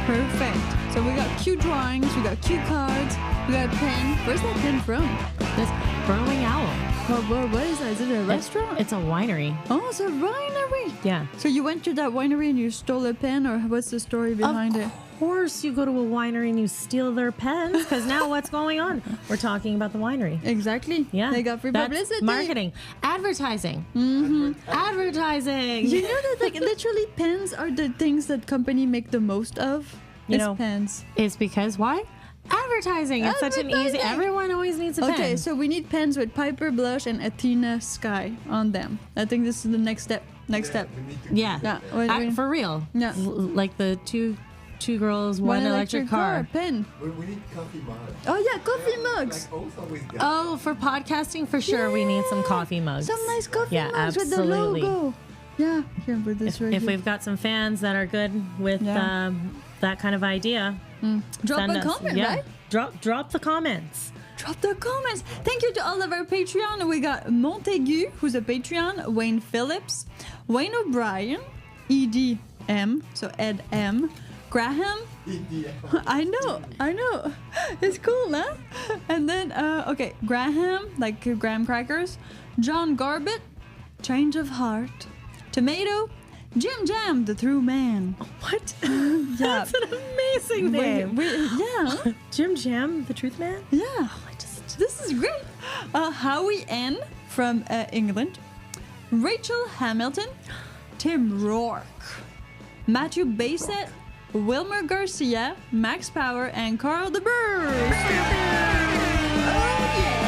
Perfect. So we got cute drawings, we got cute cards, we got a pen. Where's that pen from? That's Burrowing Owl. What is that? Is it a restaurant? It's a winery. Oh, it's a winery. Yeah. So you went to that winery and you stole a pen, or what's the story behind it? Of course you go to a winery and you steal their pens, because now what's going on? We're talking about the winery. Exactly. Yeah. They got free That's publicity. marketing. Advertising. Advertising. You know that like literally pens are the things that company make the most of? Pens. It's because why? Advertising. It's such an easy. Everyone always needs a pen. Okay, so we need pens with Piper Blush and Athena Sky on them. I think this is the next step. Yeah. For real. Yeah. Like the two girls, one electric car. Pen. We need coffee mugs. Oh yeah, coffee mugs. Oh, for podcasting, for sure, we need some coffee mugs. Some nice coffee mugs absolutely. with the logo. Yeah, with this if we've got some fans that are good with that kind of idea, drop a comment, right? Drop the comments. Drop the comments. Thank you to all of our Patreon. We got Montaigu, who's a Patreon, Wayne Phillips, Wayne O'Brien, ED.M, so Ed M, Graham. I know. It's cool, huh? And then, Graham, like graham crackers, John Garbett, Change of Heart, Tomato, Jim Jam, the Through Man. What? That's an amazing name. Yeah. Jim Jam, the Truth Man? Yeah. This is great. Howie N from England, Rachel Hamilton, Tim Rourke, Matthew Bassett, Wilmer Garcia, Max Power, and Carl de Burr.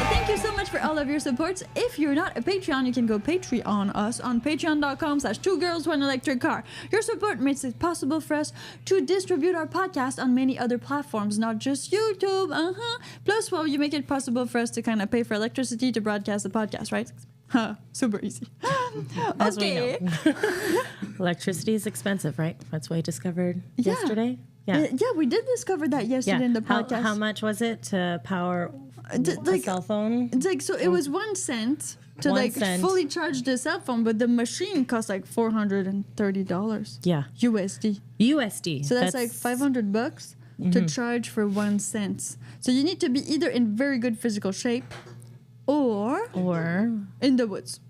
Thank you so much for all of your supports. If you're not a Patreon, you can go Patreon us on patreon.com/2girls1electriccar. Your support makes it possible for us to distribute our podcast on many other platforms, not just YouTube. Plus, you make it possible for us to kind of pay for electricity to broadcast the podcast, right? Super easy. As we know. Electricity is expensive, right? That's what I discovered yesterday. Yeah, we did discover that yesterday in the podcast. How much was it to power a cell phone? It's like, so it was 1 cent to fully charge the cell phone, but the machine cost like $430. Yeah. USD. So that's like $500 to charge for 1 cent. So you need to be either in very good physical shape or in the woods.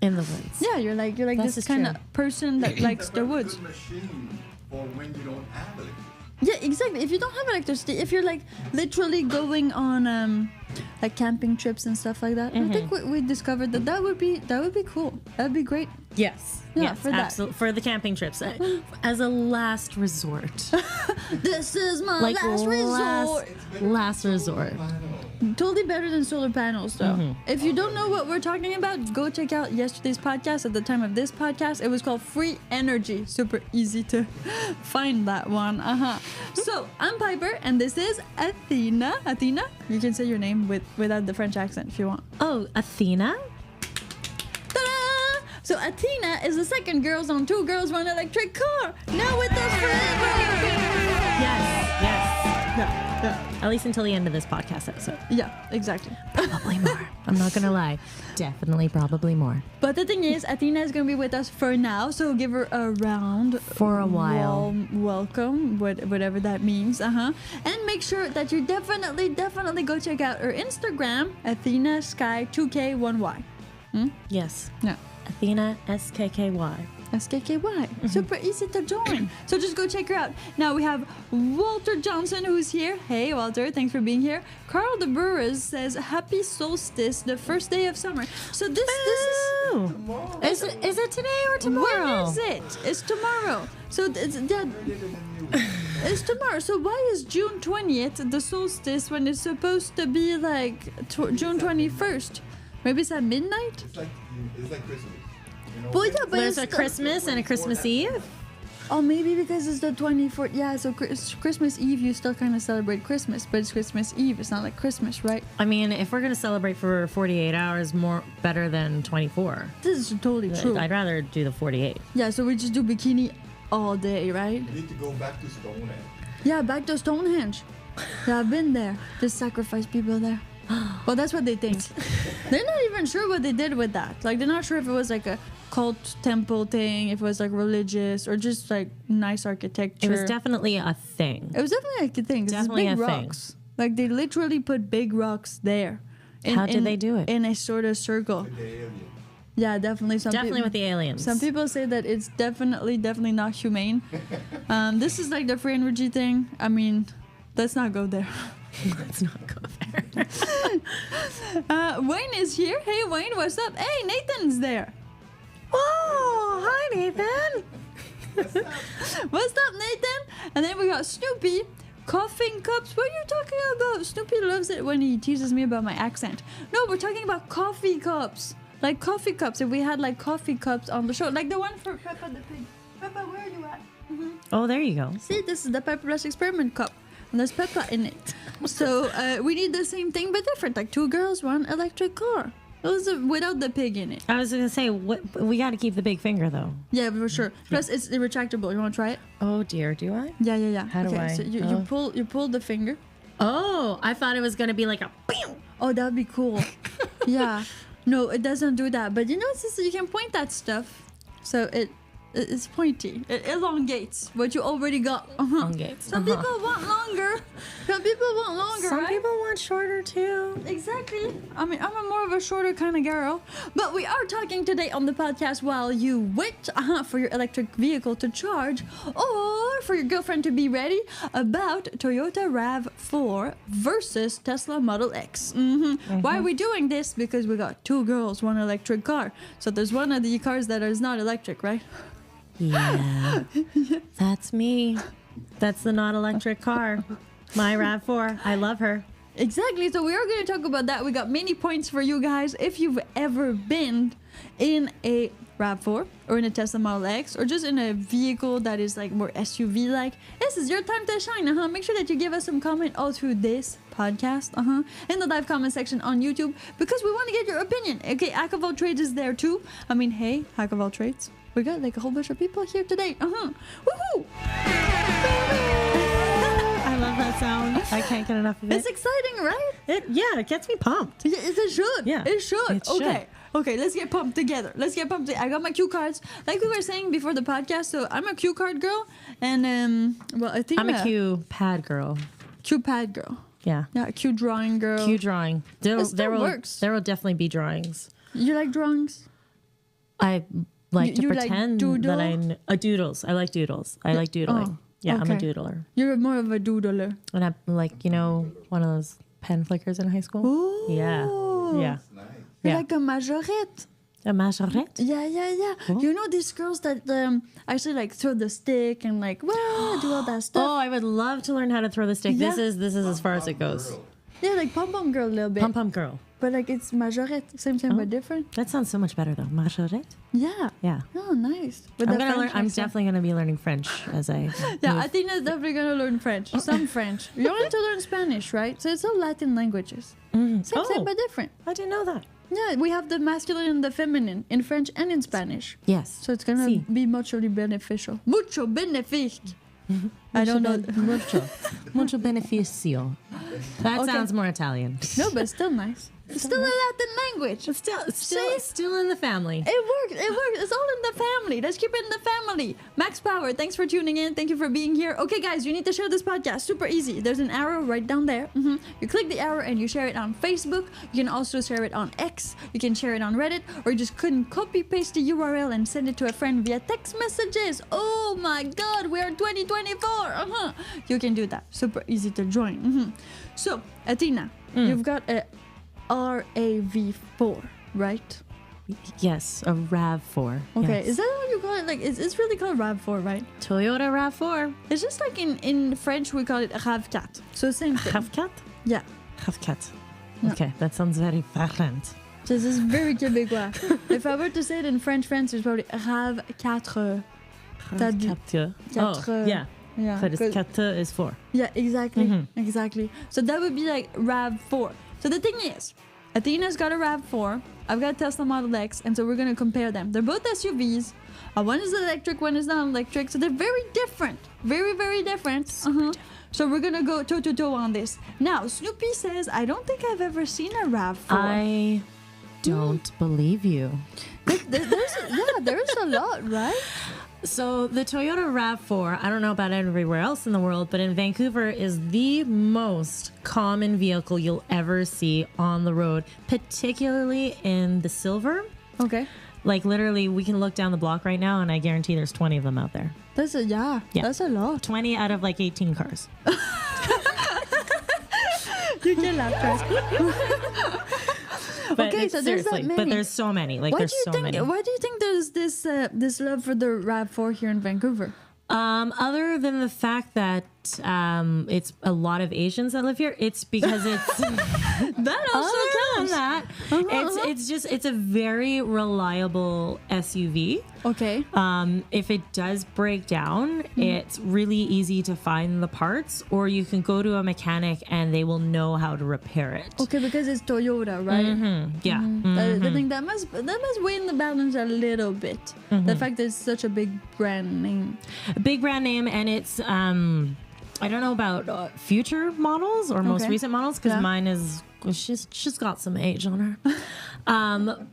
In the woods. Yeah, you're like That's this kind of person that likes the woods. Machine for when you don't have electricity. Yeah, exactly. If you don't have electricity, if you're like literally going on like camping trips and stuff like that, I think we discovered that would be cool. That'd be great. Yes. Yeah, yes, for that. absolutely. For the camping trips, as a last resort. This is my last resort. Last resort. Totally better than solar panels, though. If you don't know what we're talking about, go check out yesterday's podcast. At the time of this podcast, it was called Free Energy. Super easy to find that one. So I'm Piper, and this is Athena. Athena, you can say your name without the French accent if you want. Oh, Athena. Ta-da! So Athena is the second Girls on Two Girls One Electric Car. Now with us forever. Yes. Yeah. At least until the end of this podcast episode. Yeah, exactly. Probably more. I'm not going to lie. Definitely, probably more. But the thing is, Athena is going to be with us for now, so give her a round. For a while. Warm welcome, whatever that means. And make sure that you definitely go check out her Instagram, Athena Sky 2K1Y. Yes. Yeah. Athena SKKY. SKKY. Super easy to join. So just go check her out. Now we have Walter Johnson, who's here. Hey, Walter, thanks for being here. Carl de Burres says, Happy Solstice, the first day of summer. So this is... Is it today or tomorrow? When is it? It's tomorrow. So it's tomorrow. So why is June 20th the solstice when it's supposed to be like June 21st? Maybe it's at midnight? It's like Christmas. But there's a Christmas and a Christmas Eve. Oh, maybe because it's the 24th. Yeah, so Christmas Eve, you still kind of celebrate Christmas, but it's Christmas Eve. It's not like Christmas, right? I mean, if we're going to celebrate for 48 hours, better than 24. This is totally true. I'd rather do the 48. Yeah, so we just do bikini all day, right? You need to go back to Stonehenge. Yeah, back to Stonehenge. Yeah, I've been there. Just sacrifice people there. Well, that's what they think. They're not even sure what they did with that. Like, they're not sure if it was like a cult temple thing, if it was like religious, or just like nice architecture. It was definitely a thing. It was definitely like a thing. Definitely It's big a thing. rocks. Like, they literally put big rocks there. How did they do it? In a sort of circle. With the aliens. Yeah, definitely. Definitely with the aliens. Some people say that it's definitely not humane. This is like the free energy thing. I mean, let's not go there. Let's not go there. Wayne is here. Hey, Wayne, what's up? Hey, Nathan's there. Oh, hi, Nathan. What's up, Nathan? And then we got Snoopy. Coughing cups. What are you talking about? Snoopy loves it when he teases me about my accent. No, we're talking about coffee cups. Like coffee cups. If we had like coffee cups on the show. Like the one for Peppa the Pig. Peppa, where are you at? Oh, there you go. See, this is the Peppa Plus Experiment cup. And there's Peppa in it. So we need the same thing but different. Like 2 girls, 1 electric car. It was without the pig in it. I was going to say, we got to keep the big finger, though. Yeah, for sure. Plus, it's retractable. You want to try it? Oh, dear. Do I? Yeah. How do I? So you pull the finger. Oh, I thought it was going to be like a... Oh, that would be cool. Yeah. No, it doesn't do that. But you know, you can point that stuff. So it's pointy. It elongates what you already got. Elongates. Some people want longer. Some people want longer, Some right? people want shorter, too. Exactly. I mean, I'm a more of a shorter kind of girl. But we are talking today on the podcast while you wait for your electric vehicle to charge or for your girlfriend to be ready about Toyota RAV4 versus Tesla Model X. Why are we doing this? Because we got 2 girls, 1 electric car. So there's one of the cars that is not electric, right? Yeah. That's me. That's the not electric car. My RAV4. I love her. Exactly. So we are going to talk about that. We got many points for you guys. If you've ever been in a RAV4 or in a Tesla Model X or just in a vehicle that is like more SUV-like, this is your time to shine. Make sure that you give us some comment all through this podcast in the live comment section on YouTube because we want to get your opinion. Okay, Hack of All Trades is there too. I mean, hey, Hack of All Trades. We got like a whole bunch of people here today. Woohoo! I love that sound. I can't get enough of it. It's exciting, right? It gets me pumped. It should. Yeah, It should. it should. Okay, let's get pumped together. I got my cue cards. Like we were saying before the podcast, so I'm a cue card girl. And, well, I think... I'm a cue pad girl. Cue pad girl. Yeah. Yeah, cue drawing girl. Cue drawing. still works. There will definitely be drawings. You like drawings? I like to You like pretend doodle? that doodles. I like doodles. I like doodling. Oh, yeah, I'm a okay. doodler. You're more of a doodler. And I'm like, one of those pen flickers in high school. Ooh. Yeah. Yeah. Nice. You're Yeah. like a majorette. A majorette? Yeah. Cool. You know these girls that actually like throw the stick and like, well, do all that stuff. Oh, I would love to learn how to throw the stick. Yeah. This is as far as it goes. Girl. Yeah, like pom-pom girl a little bit. Pum pum girl. But like it's majorette. Same but different. That sounds so much better though. Majorette? Yeah. Yeah. Oh, nice. With I'm the gonna learn. French I'm accent. definitely gonna be learning French as I. Yeah, move. I think that's definitely gonna learn French. Some French. You want to learn Spanish, right? So it's all Latin languages. Same but different. I didn't know that. Yeah, we have the masculine and the feminine in French and in Spanish. Yes. So it's gonna Sí. be mutually beneficial. Mucho benefic. I don't know. Mucho beneficio. That Okay. sounds more Italian. No, but still nice. It's still a Latin language. It's See? still in the family. It works. It's all in the family. Let's keep it in the family. Max Power, thanks for tuning in. Thank you for being here. Okay, guys, you need to share this podcast. Super easy. There's an arrow right down there. You click the arrow and you share it on Facebook. You can also share it on X. You can share it on Reddit. Or you just couldn't copy paste the URL and send it to a friend via text messages. Oh my God, we are 2024. You can do that. Super easy to join. So, Athena, you've got a RAV4, right? Yes, a RAV4. Okay, Yes. is that what you call it? Like, it's really called RAV4, right? Toyota RAV4? It's just like in French we call it RAV4. So same thing. RAV4? Yeah. RAV4. Yeah. Okay, that sounds very French. This is very Québécois. If I were to say it in French, it's probably RAV4. T'as dit. RAV4. Quatre. Oh, yeah. Yeah. But it's 4 is 4. Yeah, exactly. Mhm. Exactly. So that would be like RAV4. So the thing is, Athena's got a RAV4. I've got a Tesla Model X, and so we're gonna compare them. They're both SUVs. One is electric, one is not electric, so they're very different. Very, very different. So we're gonna go toe to toe on this. Now, Snoopy says, I don't think I've ever seen a RAV4. I don't believe you. There's a lot, right? So the Toyota RAV4, I don't know about everywhere else in the world, but in Vancouver is the most common vehicle you'll ever see on the road, particularly in the silver. Okay. Like literally, we can look down the block right now, and I guarantee there's 20 of them out there. That's that's a lot. 20 out of like 18 cars. You can laugh, guys. But Okay, so there's that seriously, many. but there's so many. Like there's so many. Why do you think there's this love for the RAV4 here in Vancouver? Other than the fact that it's a lot of Asians that live here, it's because it's That also counts. that it's a very reliable SUV. Okay. If it does break down, it's really easy to find the parts, or you can go to a mechanic and they will know how to repair it. Okay, because it's Toyota, right? Yeah. I think that must weigh in the balance a little bit. The fact that it's such a big brand name. A big brand name, and it's I don't know about future models or most Okay. recent models, because Yeah. mine is she's got some age on her.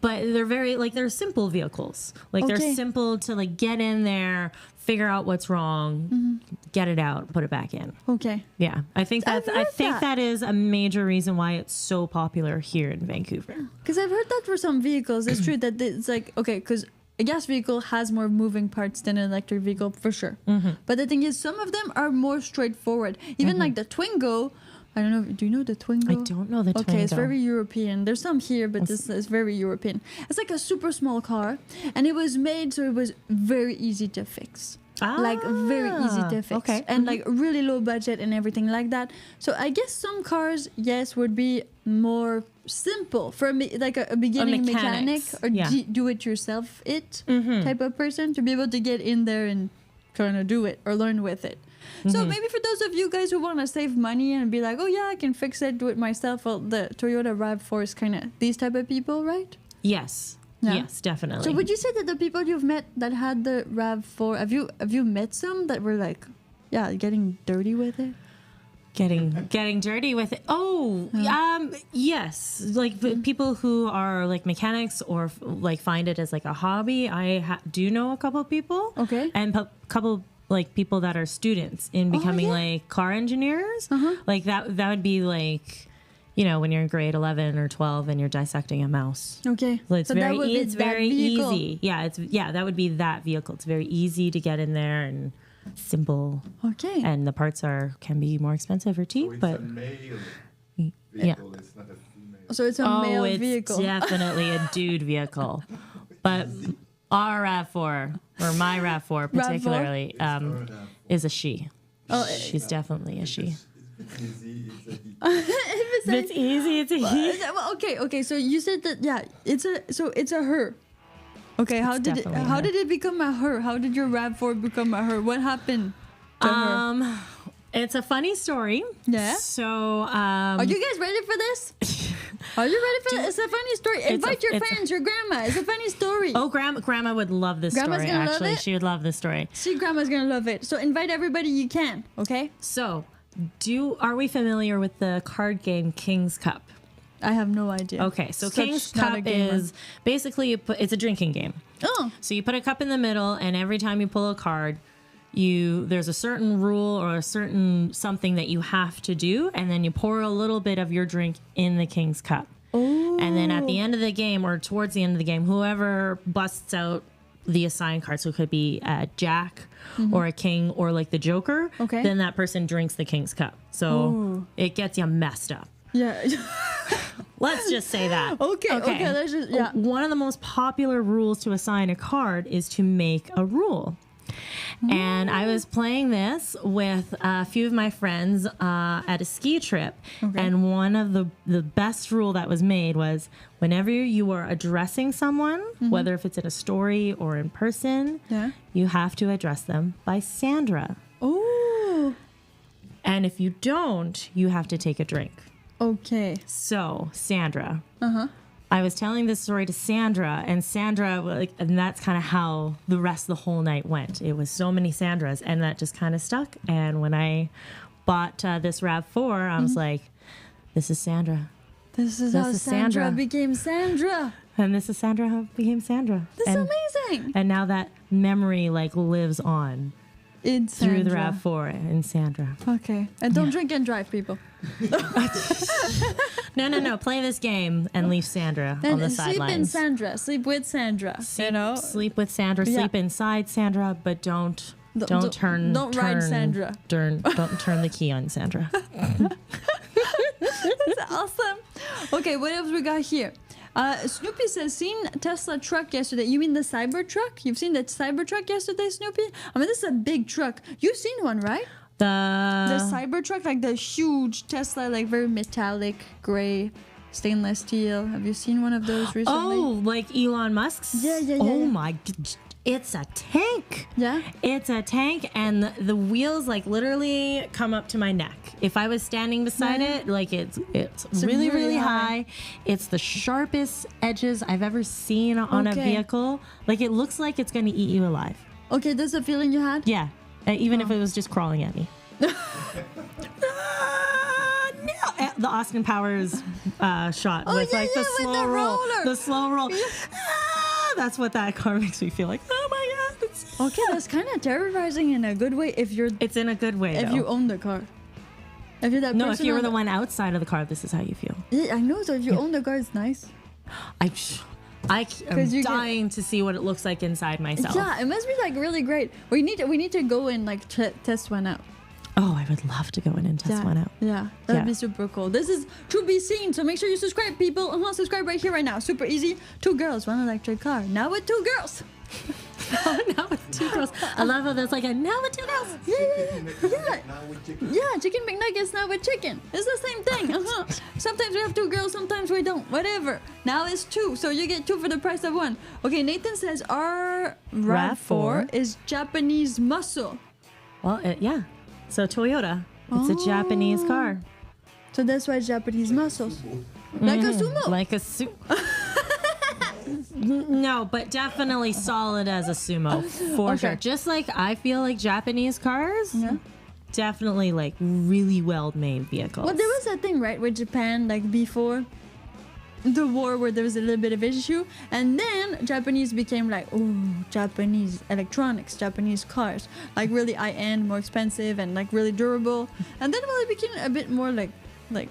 But they're very they're simple vehicles. Like Okay. they're simple to like get in there, figure out what's wrong, get it out, put it back in. Okay. Yeah, I think I've I heard think that. that is a major reason why it's so popular here in Vancouver. Because I've heard that for some vehicles, it's true that it's like, okay, because a gas vehicle has more moving parts than an electric vehicle, for sure. But the thing is, some of them are more straightforward. Even like the Twingo, I don't know, do you know the Twingo? I don't know the Okay, it's Twingo. very European. There's some here, but this is very European. It's like a super small car, and it was made so it was very easy to fix. Like very easy to fix. Okay. And like really low budget and everything like that. So I guess some cars, yes, would be more simple for me, like a beginning mechanic mechanics, or yeah. do it yourself type of person to be able to get in there and kind of do it or learn with it. So maybe for those of you guys who want to save money and be like, oh yeah, I can fix it, do it myself. Well, the Toyota RAV4 is kind of these type of people, right? Yes. Yeah. Yes, definitely. So would you say that the people you've met that had the RAV4, have you met some that were like, yeah, getting dirty with it? Getting dirty with it. Oh, yes. Like people who are like mechanics or like find it as like a hobby. I do know a couple people. Okay. And a couple like people that are students in becoming yeah? like car engineers. Like that would be like, you know, when you're in grade 11 or 12 and you're dissecting a mouse. Okay. So it's So that would be it's that very vehicle. easy. Yeah, that would be that vehicle. It's very easy to get in there and simple. Okay. And the parts can be more expensive or cheap, So it's but a male yeah. vehicle, it's not a female. So it's a male it's vehicle. definitely a dude vehicle. But our RAV4 or my RAV4 particularly is a she. Oh, She's definitely a she. It's easy, it's a he. If it's easy, it's a he. Well, okay. So you said that, yeah, it's a her. Okay, how did definitely her. it become a her? How did your RAV4 become a her? What happened to her? It's a funny story. Yeah? So Are you guys ready for this? Are you ready for this? It's a funny story. Invite your friends, your grandma. It's a funny story. Oh, grandma would love this Grandma's story. gonna love Actually, it? she would love this story. See, grandma's gonna love it. So invite everybody you can. Okay? So, are we familiar with the card game King's Cup? I have no idea. Okay, so Such King's not a Cup gamer. is basically it's a drinking game. Oh. So you put a cup in the middle, and every time you pull a card, there's a certain rule or a certain something that you have to do, and then you pour a little bit of your drink in the King's Cup. Oh. And then at the end of the game, or towards the end of the game, whoever busts out the assigned card, so it could be a Jack or a King or like the Joker, Okay. then that person drinks the King's Cup. So it gets you messed up. Yeah. Let's just say that. Okay. Let's just, yeah. One of the most popular rules to assign a card is to make a rule. And I was playing this with a few of my friends at a ski trip. Okay. And one of the best rule that was made was whenever you are addressing someone, whether if it's in a story or in person, Yeah. you have to address them by Sandra. Oh. And if you don't, you have to take a drink. Okay. So, Sandra. Uh-huh. I was telling this story to Sandra, and and that's kind of how the rest of the whole night went. It was so many Sandras, and that just kind of stuck. And when I bought this RAV4, I was like, this is Sandra. This is how Sandra became Sandra. And this is Sandra how became Sandra. That's amazing. And now that memory like lives on through the RAV4 in Sandra. Okay. And don't drink and drive, people. No. Play this game and leave Sandra on the sidelines. Sleep in Sandra. Sleep with Sandra. Sleep with Sandra. Yeah. Sleep inside Sandra, but don't ride Sandra. Don't turn the key on Sandra. That's awesome. Okay, what else we got here? Snoopy says, seen Tesla truck yesterday. You mean the Cybertruck? You've seen the Cybertruck yesterday, Snoopy? I mean, this is a big truck. You've seen one, right? The Cybertruck, like the huge Tesla, like very metallic gray stainless steel. Have you seen one of those recently? Oh, like Elon Musk's? Yeah. Oh my, it's a tank. Yeah? It's a tank, and the wheels like literally come up to my neck. If I was standing beside it, like it's really high. It's the sharpest edges I've ever seen on a vehicle. Like it looks like it's going to eat you alive. Okay, that's the feeling you had? Yeah. Even if it was just crawling at me. No. The Austin Powers shot with the slow roll. The slow roll. That's what that car makes me feel like. Oh my God. Okay, that's kind of terrorizing in a good way It's in a good way, if you own the car. If you're that No, if you were the one outside of the car, this is how you feel. Yeah, I know. So if you own the car, it's nice. I am dying to see what it looks like inside myself. Yeah, it must be like really great. We need to go and like test one out. Oh, I would love to go in and test one out. Yeah, that'd be super cool. This is to be seen, so make sure you subscribe, people. Subscribe right here, right now. Super easy. 2 girls, 1 electric car. Now with 2 girls. Now with 2 girls. I love how there's like a now with 2 girls. Yeah, chicken McNuggets now with chicken. It's the same thing. Sometimes we have 2 girls, sometimes we don't. Whatever. Now it's 2, so you get 2 for the price of 1. Okay, Nathan says our RAV4 is Japanese muscle. Well, yeah. So Toyota. It's a Japanese car. So that's why it's Japanese muscles. Like a sumo. Like a sumo. No, but definitely solid as a sumo for sure. Just like I feel like Japanese cars, definitely like really well-made vehicles. Well, there was a thing, right, with Japan, like before the war, where there was a little bit of issue, and then Japanese became like, oh, Japanese electronics, Japanese cars, like really high-end, more expensive, and like really durable. And then it became a bit more like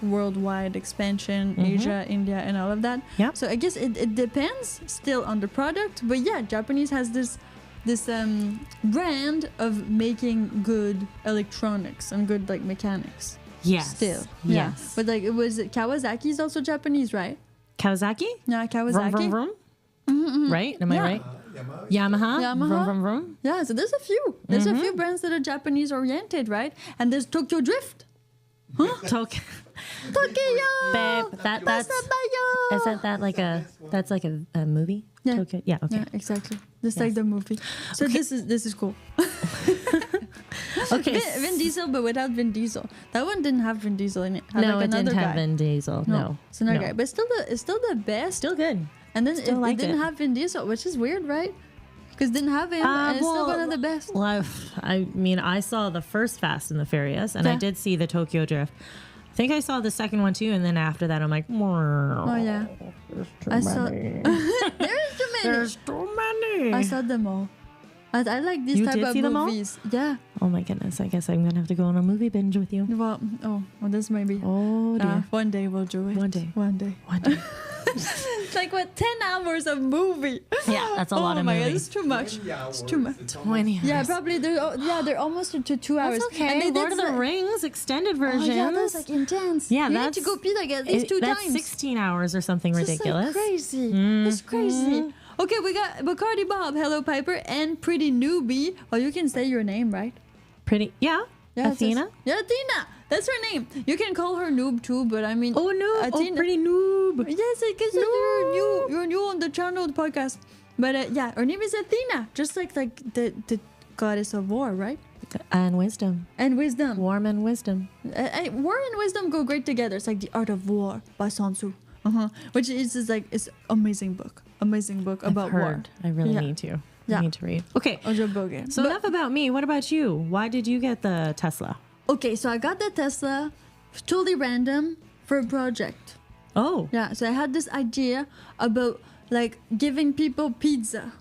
worldwide expansion, Asia, India, and all of that. Yeah. So I guess it depends still on the product, but yeah, Japanese has this brand of making good electronics and good like mechanics. Yes. Still. Yes. Yeah. But like Kawasaki is also Japanese, right? Kawasaki? Yeah, Kawasaki. Vroom, vroom, vroom. Right? Am I right? Yamaha. Vroom, vroom, vroom. Yeah, so there's a few. There's a few brands that are Japanese oriented, right? And there's Tokyo Drift. Tokyo. Babe, isn't that like a movie? Yeah. Tokyo? Yeah, okay. Yeah, exactly. Just like the movie. So this is cool. Okay. Vin Diesel, but without Vin Diesel. That one didn't have Vin Diesel in it. No, it didn't have Vin Diesel. No. It's another guy. But it's still the best. Still good. And then it didn't have Vin Diesel, which is weird, right? Because didn't have him, and it's still one of the best. Well, I mean, I saw the first Fast and the Furious, and I did see the Tokyo Drift. I think I saw the second one too, and then after that, I'm like, oh yeah, I saw. There's too many. I saw them all. I like these type of movies. Yeah. Oh my goodness! I guess I'm gonna have to go on a movie binge with you. Well, this may be. Oh dear. One day we'll do it. One day. It's like 10 hours of movie. Yeah, that's a lot of movie. movie. It's too much. It's too much. 20 hours. Yeah, probably. They're almost to 2 hours. That's okay. And Lord of the Rings extended versions. Oh, yeah, that's like intense. Yeah, you need to go pee like at least 2 that's times. 16 hours or something ridiculous. Like crazy. It's crazy. Okay, we got Bacardi Bob, Hello Piper, and Pretty Newbie. Well, you can say your name, right? Yeah, Athena? Athena. That's her name. You can call her Noob too, but I mean... Oh, Noob. Athena. Oh, Pretty Noob. Yes, because you're new on the channel, the podcast. But yeah, her name is Athena. Just like the goddess of war, right? And wisdom. and wisdom. Warm and wisdom. War and wisdom go great together. It's like The Art of War by Sun Tzu, which is just like it's amazing book about I've war. heard. I really Yeah. need to. Yeah. I need to read. Okay. So enough about me. What about you? Why did you get the Tesla? Okay, so I got the Tesla, totally random, for a project. Oh. Yeah, so I had this idea about like giving people pizza.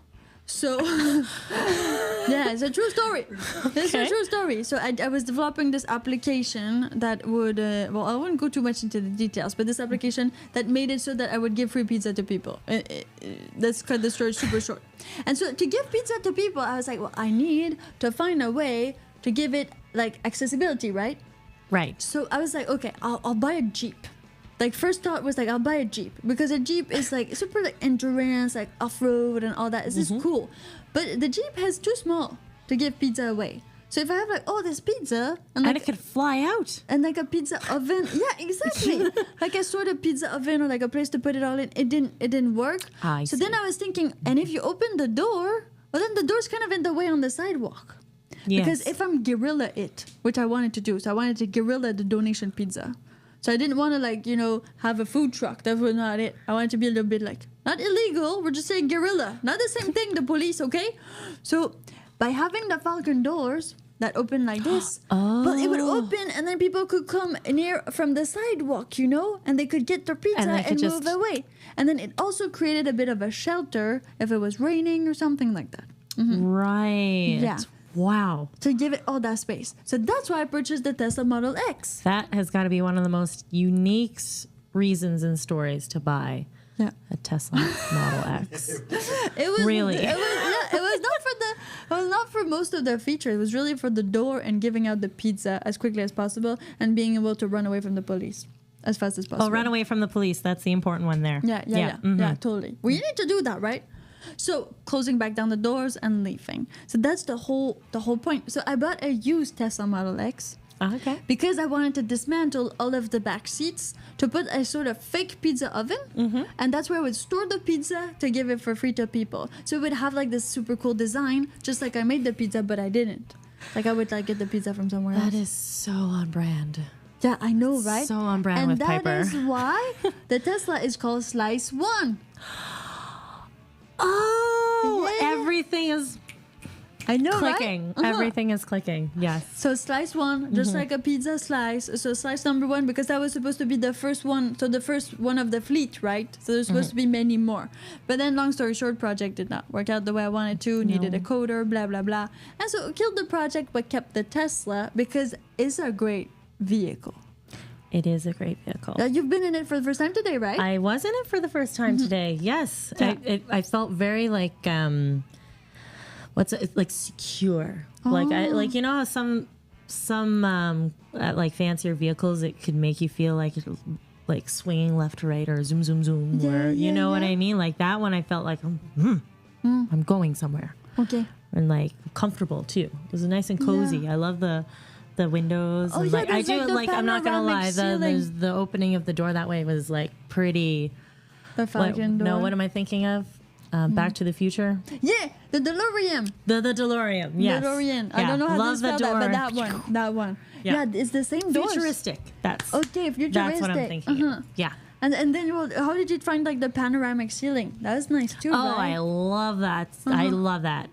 So yeah, it's a true story. It's a Okay. true story. So I was developing this application that would well, I wouldn't go too much into the details, but this application that made it so that I would give free pizza to people. Let's cut the story super short. And so to give pizza to people, I was like, well, I need to find a way to give it like accessibility, right? Right. So I was like, okay, I'll buy a Jeep. Like first thought was like I'll buy a Jeep because a Jeep is like super like endurance, like off-road and all that. It's just cool. But the Jeep has too small to give pizza away. So if I have like, oh, there's pizza And like it could fly out. and like a pizza oven, yeah, exactly. Like a sort of pizza oven or like a place to put it all in. It didn't work. I So then see. I was thinking, and if you open the door, well then the door's kind of in the way on the sidewalk. Yes. Because if I'm guerrilla it, which I wanted to do, so I wanted to guerrilla the donation pizza. So I didn't want to like, have a food truck. That was not it. I wanted to be a little bit like, not illegal, we're just saying guerrilla. Not the same thing, the police, okay? So by having the Falcon doors that open like this, but it would open and then people could come near from the sidewalk, and they could get their pizza And they and, could move just- away. And then it also created a bit of a shelter if it was raining or something like that. Right. Yeah. Wow. To give it all that space. So that's why I purchased the Tesla Model X. That has got to be one of the most unique reasons and stories to buy Yeah. a Tesla Model X. It was Really? It was not for most of the features. It was really for the door and giving out the pizza as quickly as possible and being able to run away from the police as fast as possible. Oh, run away from the police. That's the important one there. Yeah, totally. Well, you need to do that, right? So closing back down the doors and leaving. So that's the whole point. So I bought a used Tesla Model X. Okay. Because I wanted to dismantle all of the back seats to put a sort of fake pizza oven, and that's where I would store the pizza to give it for free to people. So it would have like this super cool design, just like I made the pizza, but I didn't. Like I would like get the pizza from somewhere else. That is so on brand. Yeah, I know, right? So on brand and with that Piper. is why the Tesla is called Slice One. Oh, Yeah. everything is I know, clicking. right? Everything is clicking. Yes. So slice one, just like a pizza slice. So slice number one, because that was supposed to be the first one. So the first one of the fleet, right? So there's supposed to be many more. But then, long story short, project did not work out the way I wanted to. Needed a coder, blah blah blah, and so killed the project, but kept the Tesla because it's a great vehicle. It is a great vehicle. You've been in it for the first time today, right? I was in it for the first time today. Yes. Yeah. I felt very like what's it like secure. Like how some like fancier vehicles, it could make you feel like swinging left to right or zoom zoom zoom, or you know what I mean. Like that one, I felt like I'm going somewhere. Okay. And like comfortable too. It was nice and cozy. Yeah. I love the windows. Oh, and yeah, like I there's, do like, the like I'm not gonna lie. panoramic The opening of the door that way was like pretty. The Falcon door. No, what am I thinking of? Back to the Future. Yeah, the DeLorean. The DeLorean. Yes. DeLorean. I Yeah. don't know how to Love the spell that, but door. that one. Yeah. Yeah, it's the same doors. Futuristic. That's Okay, futuristic. That's what I'm thinking. Uh-huh. Yeah. And then, well, how did you find like the panoramic ceiling? That was nice too, Oh, right? I love that. I love that.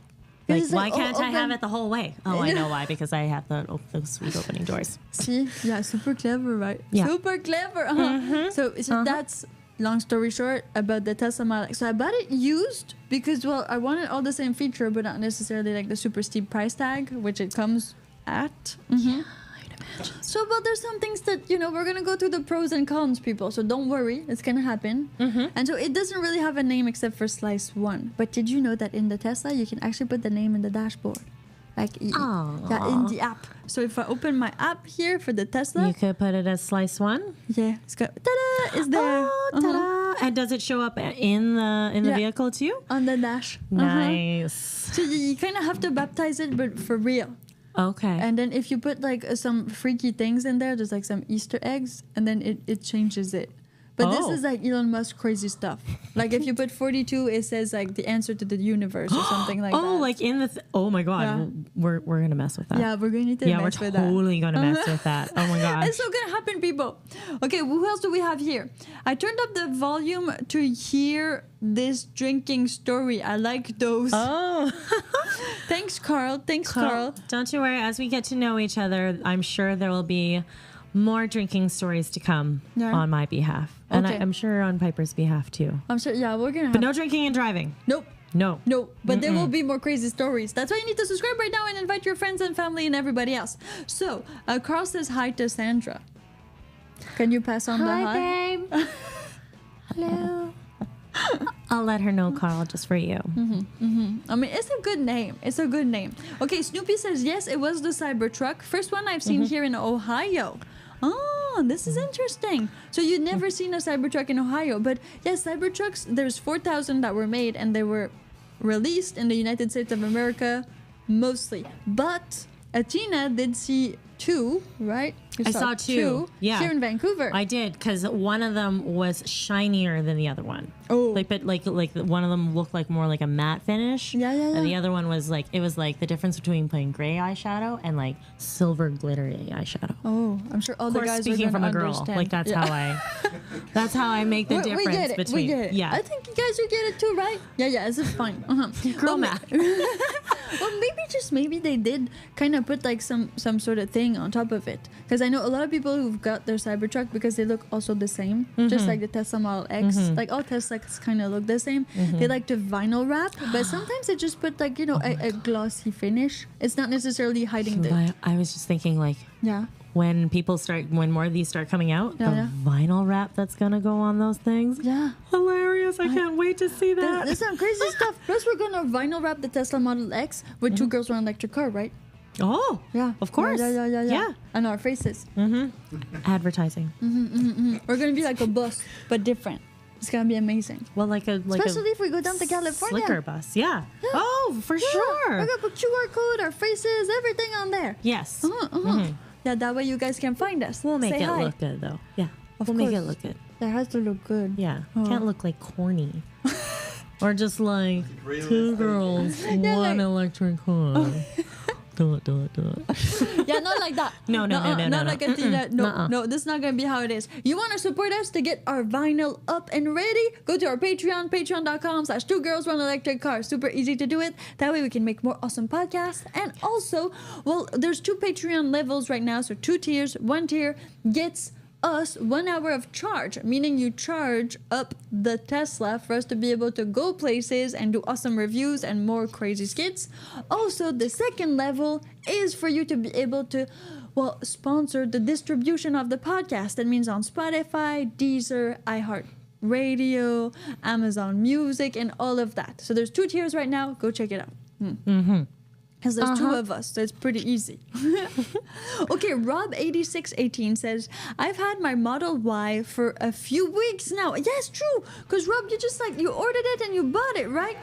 Like, It's why like, can't I have open- it the whole way? Oh, I know why. Because I have the sweet opening doors. See, yeah, super clever, right? Yeah. Super clever. Uh-huh. So that's long story short about the Tesla Model X. So I bought it used because, well, I wanted all the same feature, but not necessarily like the super steep price tag, which it comes at. Yeah, I'd imagine. So, but there's some things that, we're going to go through the pros and cons, people. So don't worry, it's going to happen. And so it doesn't really have a name except for Slice 1. But did you know that in the Tesla, you can actually put the name in the dashboard? Like, yeah, in the app. So if I open my app here for the Tesla, You could put it as Slice 1. yeah, it's got, ta-da, it's there. Oh, Uh-huh. ta-da. And does it show up in the Yeah. vehicle too? On the dash. Nice. So you kind of have to baptize it, but for real. Okay. And then if you put like some freaky things in there, there's like some Easter eggs, and then it changes it. But this is like Elon Musk crazy stuff. Like if you put 42, it says like the answer to the universe or something like that. Oh, like in the oh my god, Yeah. we're gonna mess with that. Yeah, we're going to mess with that. totally gonna mess with that. Oh my gosh. It's so gonna happen, people. Okay, who else do we have here? I turned up the volume to hear this drinking story. I like those. Oh, Thanks, Carl. Thanks, Carl. don't you worry. As we get to know each other, I'm sure there will be more drinking stories to come on my behalf, and Okay. I'm sure on Piper's behalf too. I'm sure. Yeah, we're gonna. But no drinking and driving. Nope. No. No, but there will be more crazy stories. That's why you need to subscribe right now and invite your friends and family and everybody else. So, Carl says hi to Sandra. Can you pass on the hi? babe. Hello. I'll let her know, Carl, just for you. I mean, it's a good name. It's a good name. Okay, Snoopy says, yes, it was the Cybertruck. First one I've seen here in Ohio. Oh, this is interesting. So you'd never seen a Cybertruck in Ohio. But yes, Cybertrucks, there's 4,000 that were made and they were released in the United States of America mostly. But Atina did see two, right? You I saw two. Yeah. Here in Vancouver. I did, because one of them was shinier than the other one. Oh. But one of them looked like more like a matte finish. Yeah. And the other one was like, it was like the difference between putting gray eyeshadow and like silver glittery eyeshadow. Oh, I'm sure all Of the course, guys speaking are from gonna a girl, understand. like that's Yeah. that's how I make the difference we get it. between. We get it. Yeah. I think you guys will get it too, right? Yeah. This is fine. Girl Well, math. Well, maybe they did kind of put like some sort of thing on top of it, because I know a lot of people who've got their Cybertruck because they look also the same, just like the Tesla Model X. Like all Teslas kind of look the same. They like to vinyl wrap, but sometimes they just put like a glossy finish. It's not necessarily hiding the I was just thinking like yeah. when more of these start coming out, Yeah. the vinyl wrap that's gonna go on those things. Yeah. Hilarious. I can't wait to see that. There's some crazy stuff. Plus, we're gonna vinyl wrap the Tesla Model X with two girls on an electric car, right? Oh, Yeah. of course. Yeah. And our faces. Advertising. We're gonna be like a bus, but different. It's gonna be amazing. Well, Especially if we go down to California. slicker bus. Yeah. Oh, for Yeah. sure. We're gonna put QR code, our faces, everything on there. Yes. Yeah, that way you guys can find us. We'll make Say it hi. look good though. Yeah. Of we'll make it course. look good. That has to look good. Yeah. Oh. Can't look like corny. Or just like Realistic. two girls, Yeah, one like- electric car. Do it. Yeah, not like that. No. Not like a Tina. No, Nuh-uh. no, this is not gonna be how it is. You want to support us to get our vinyl up and ready? Go to our Patreon, patreon.com/2girls1electric car. Super easy to do it. That way we can make more awesome podcasts. And also, well, there's 2 Patreon levels right now, so 2 tiers. 1 tier gets us 1 hour of charge, meaning you charge up the Tesla for us to be able to go places and do awesome reviews and more crazy skits. Also, the second level is for you to be able to, well, sponsor the distribution of the podcast. That means on Spotify, Deezer, iHeartRadio, Amazon Music, and all of that. So there's 2 tiers right now. Go check it out. Because there's 2 of us, so it's pretty easy. Okay, Rob8618 says, I've had my Model Y for a few weeks now. Yes, true. Because Rob, you just you ordered it and you bought it, right?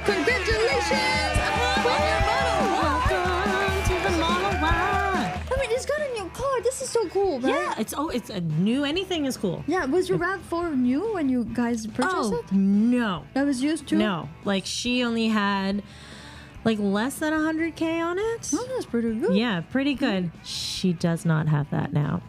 Congratulations on your Model Y. Welcome to the Model Y. I mean, it's got a new car. This is so cool, right? Yeah, it's a new. Anything is cool. Yeah, was your RAV4 new when you guys purchased it? No. That was used too? No. Like she only had like less than 100K on it. Oh, that's pretty good. Yeah, pretty good. She does not have that now.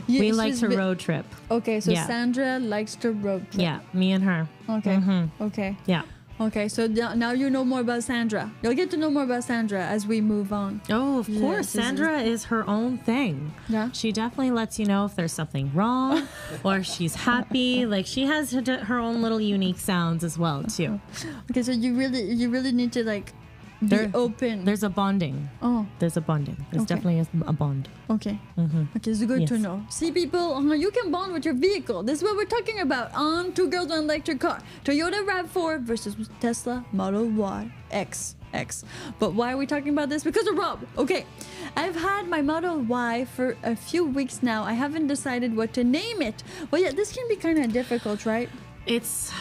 Yeah, We like she's to been- road trip. Okay, so Yeah. Sandra likes to road trip. Yeah, me and her. Okay. Okay. Yeah. Okay, so now you know more about Sandra. You'll get to know more about Sandra as we move on. Oh, of course. this is- Sandra is her own thing. Yeah. She definitely lets you know if there's something wrong or if she's happy. Like she has her own little unique sounds as well too. Okay, so you really need to be open. There's a bonding. Oh, There's a bonding. There's Okay. definitely a bond. okay. Okay, it's good to Yes. know. See, people, you can bond with your vehicle. This is what we're talking about on 2 Girls, 1 Electric Car. Toyota RAV4 versus Tesla Model Y X. But why are we talking about this? Because of Rob. Okay, I've had my Model Y for a few weeks now. I haven't decided what to name it. Well, yeah, this can be kind of difficult, right? It's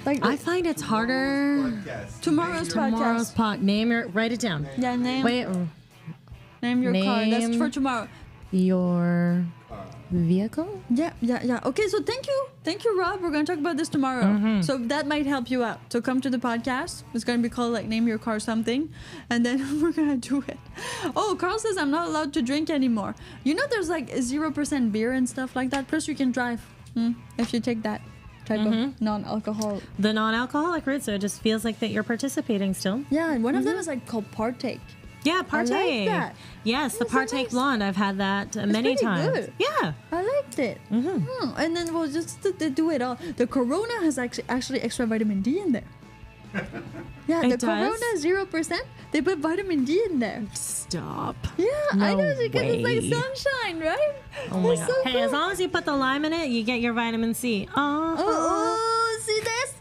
Like I find it's harder. Podcast. Tomorrow's Name your- podcast. Tomorrow's pot. Name your. Write it down. Yeah, name Wait. your car. That's name- for tomorrow. Your Car. vehicle. Yeah. Okay, so thank you, Rob. We're gonna talk about this tomorrow. So that might help you out. So come to the podcast. It's gonna be called like Name Your Car Something, and then we're gonna do it. Oh, Carl says I'm not allowed to drink anymore. You know, there's like 0% beer and stuff like that. Plus, you can drive if you take that type of non-alcohol. The non-alcoholic route, so it just feels like that you're participating still. Yeah, and one of them is like called Partake. Yeah, Partake. I like that. Yes, the It's Partake nice. blonde. I've had that many pretty times. good. Yeah. I liked it. And then we'll just do it all. The Corona has actually extra vitamin D in there. Yeah, It the does? Corona 0%. They put vitamin D in there. Stop. Yeah, I No know because it's way. like sunshine, right? Oh my It's god. so Hey, cool. as long as you put the lime in it, you get your vitamin C. Oh, see this?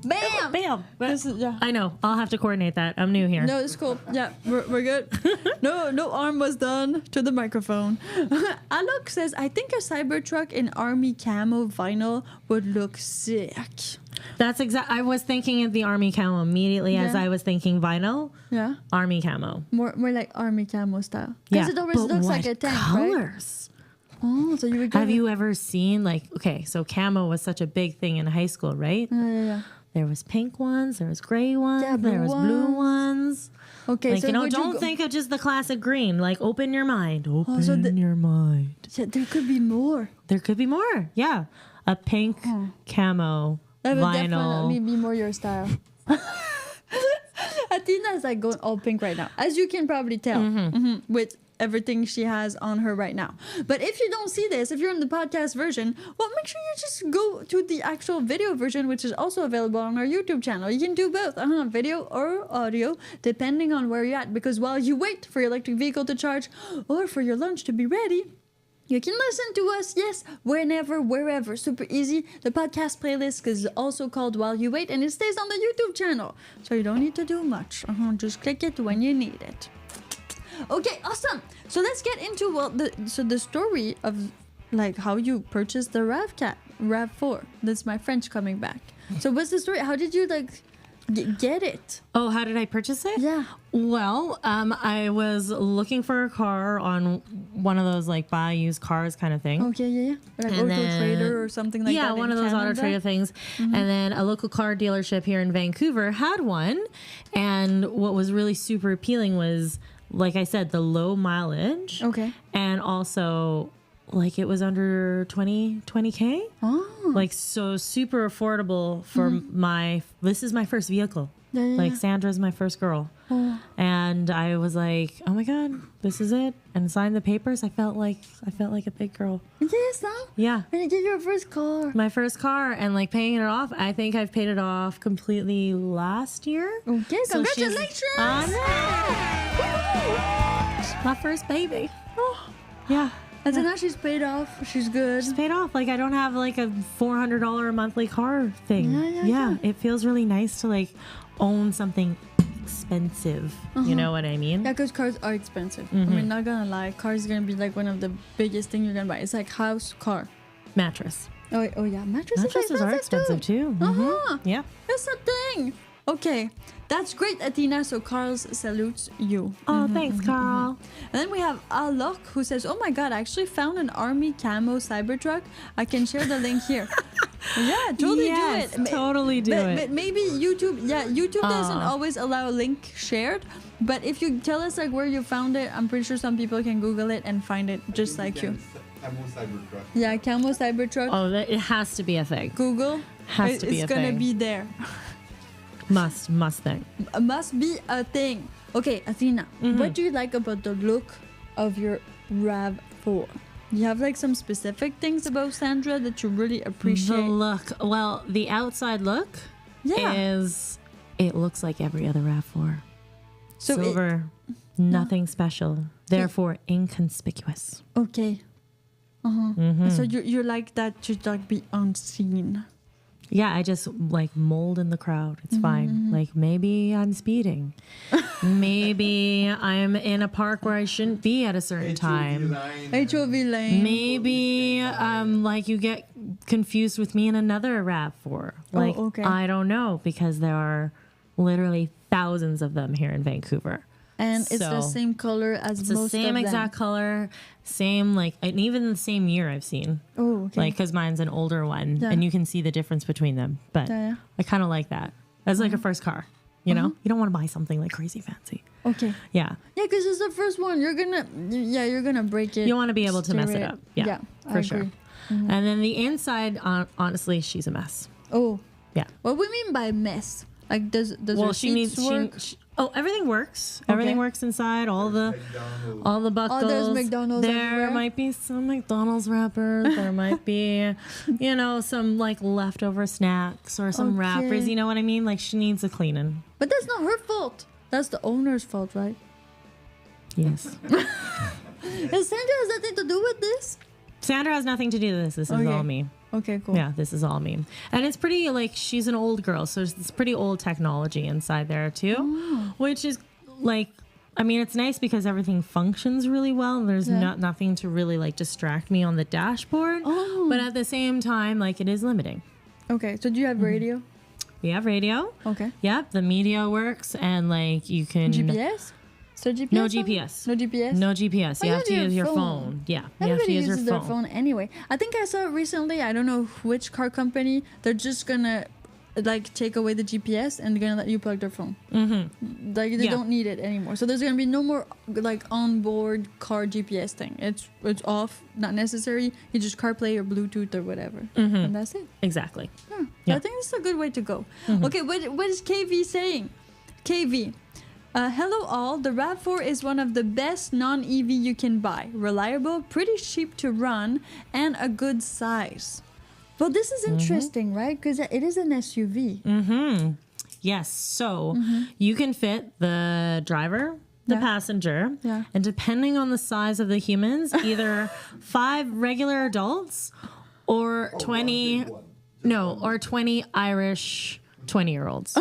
Bam! Bam. This is, yeah. I know. I'll have to coordinate that. I'm new here. No, it's cool. Yeah, we're good. No arm was done to the microphone. Alok says, I think a Cybertruck in army camo vinyl would look sick. That's exact. I was thinking of the army camo immediately as Yeah. I was thinking vinyl. Yeah, Army camo. more like army camo style. Yeah. Because it always but looks what like a tank, right? colors? Oh, so you would go Have you ever seen okay, so camo was such a big thing in high school, right? Yeah. There was pink ones, there was gray ones, Yeah, blue there was blue ones. Okay, Like, so you know, would don't go- think of just the classic green. Like, open your mind. Open so your mind. Yeah, there could be more. There could be more. Yeah. A pink camo That would vinyl. definitely be more your style. Athena is like going all pink right now, as you can probably tell with everything she has on her right now. But if you don't see this, if you're in the podcast version, well, make sure you just go to the actual video version, which is also available on our YouTube channel. You can do both, video or audio, depending on where you're at. Because while you wait for your electric vehicle to charge or for your lunch to be ready, you can listen to us, yes, whenever, wherever. Super easy. The podcast playlist is also called While You Wait, and it stays on the YouTube channel. So you don't need to do much. Just click it when you need it. Okay, awesome. So let's get into the story of like how you purchased the RAV4. That's my French coming back. So what's the story? How did you like get it? Oh, how did I purchase it? Yeah. Well, I was looking for a car on one of those like buy used cars kind of thing. Okay, yeah. Like And Auto then- Trader or something like that. Yeah, one in of those Canada. auto trader things. And then a local car dealership here in Vancouver had one. And what was really super appealing was, like I said, the low mileage. Okay. And also, like, it was under 20K. Oh. Like, so super affordable for this is my first vehicle. Yeah, yeah, Like, yeah. Sandra's my first girl. Oh. And I was like, oh my God, this is it. And signed the papers. I felt like a big girl. Yes, now? Yeah. When you get your first car. My first car, and like paying it off. I think I've paid it off completely last year. Okay, So she's- congratulations! My first baby. Yeah. And so now she's paid off. She's good. It's paid off. Like, I don't have like a $400 a monthly car thing. Yeah. It feels really nice to like own something expensive. You know what I mean? Yeah, because cars are expensive. I mean, not gonna lie, cars are gonna be like one of the biggest things you're gonna buy. It's like house, car. Mattress. Oh yeah, mattresses Mattresses are expensive too. Uh-huh. Yeah. That's the thing. Okay, that's great, Athena. So Carl salutes you. Oh, thanks, Carl. And then we have Alok who says, "Oh my God, I actually found an army camo Cybertruck. I can share the link here." Yeah, totally Yes, do it. totally do but, it. But maybe YouTube. Yeah, YouTube doesn't always allow a link shared. But if you tell us like where you found it, I'm pretty sure some people can Google it and find it just like you. Camo Cybertruck. Yeah, camo Cybertruck. Oh, it has to be a thing. Google. Has to be it's a gonna thing. be there. Must thing. Must be a thing. Okay, Athena, what do you like about the look of your RAV4? You have like some specific things about Sandra that you really appreciate? The look. Well, the outside look is, it looks like every other RAV4. So Silver, nothing special, therefore inconspicuous. Okay. So you're like that to like be unseen. Yeah, I just like mold in the crowd. It's fine. Like, maybe I'm speeding. Maybe I'm in a park where I shouldn't be at a certain time. HOV lane. Maybe like you get confused with me in another RAV4. Like, okay. I don't know, because there are literally thousands of them here in Vancouver. And it's the So, same color as It's most the same of exact them. color, same like, and even the same year I've seen. Oh, okay. Like, because mine's an older one, Yeah. and you can see the difference between them. But Yeah. I kind of like that as like a first car. You know, you don't want to buy something like crazy fancy. Okay. Yeah, Yeah, because it's the first one. You're gonna break it. you want to be able to mess it steer up. Yeah, I for sure. agree. And then the inside, honestly, she's a mess. Oh, Yeah. what we mean by mess? Like, does Well, her she seats needs. work? Oh, everything works. Everything Okay. works inside. All the McDonald's. buckles. Oh, there's McDonald's There everywhere? might be some McDonald's wrappers. There might be, some like leftover snacks or some wrappers. Okay. You know what I mean? Like she needs a cleaning. But that's not her fault. That's the owner's fault, right? Yes. And Sandra has nothing to do with this. Sandra has nothing to do with this. This is Okay. all me. Okay, cool. Yeah, this is all me. And it's pretty, like, she's an old girl, so it's pretty old technology inside there, too. Oh. Which is, like, I mean, it's nice because everything functions really well. There's Yeah. nothing to really, like, distract me on the dashboard. Oh. But at the same time, like, it is limiting. Okay, so do you have radio? We have radio. Okay. Yep, the media works, and, like, you can... GPS? So GPS? No on- GPS. No GPS? No GPS. Oh, You have to you have use your your phone. phone. Yeah, you have to Everybody use uses your their phone anyway. I think I saw recently, I don't know which car company, they're just gonna like take away the GPS and they're gonna let you plug their phone. Mm-hmm. Like they Yeah. don't need it anymore. So there's gonna be no more like onboard car GPS thing. It's off, not necessary. You just CarPlay or Bluetooth or whatever, and that's it. Exactly. I think it's a good way to go. Okay, what is KV saying? KV. Hello all, the RAV4 is one of the best non-EV you can buy. Reliable, pretty cheap to run, and a good size. Well, this is interesting, right? Because it is an SUV. Yes. So you can fit the driver, the Yeah. passenger, Yeah. and depending on the size of the humans, either 5 regular adults or 20, big one. or 20 Irish 20-year-olds.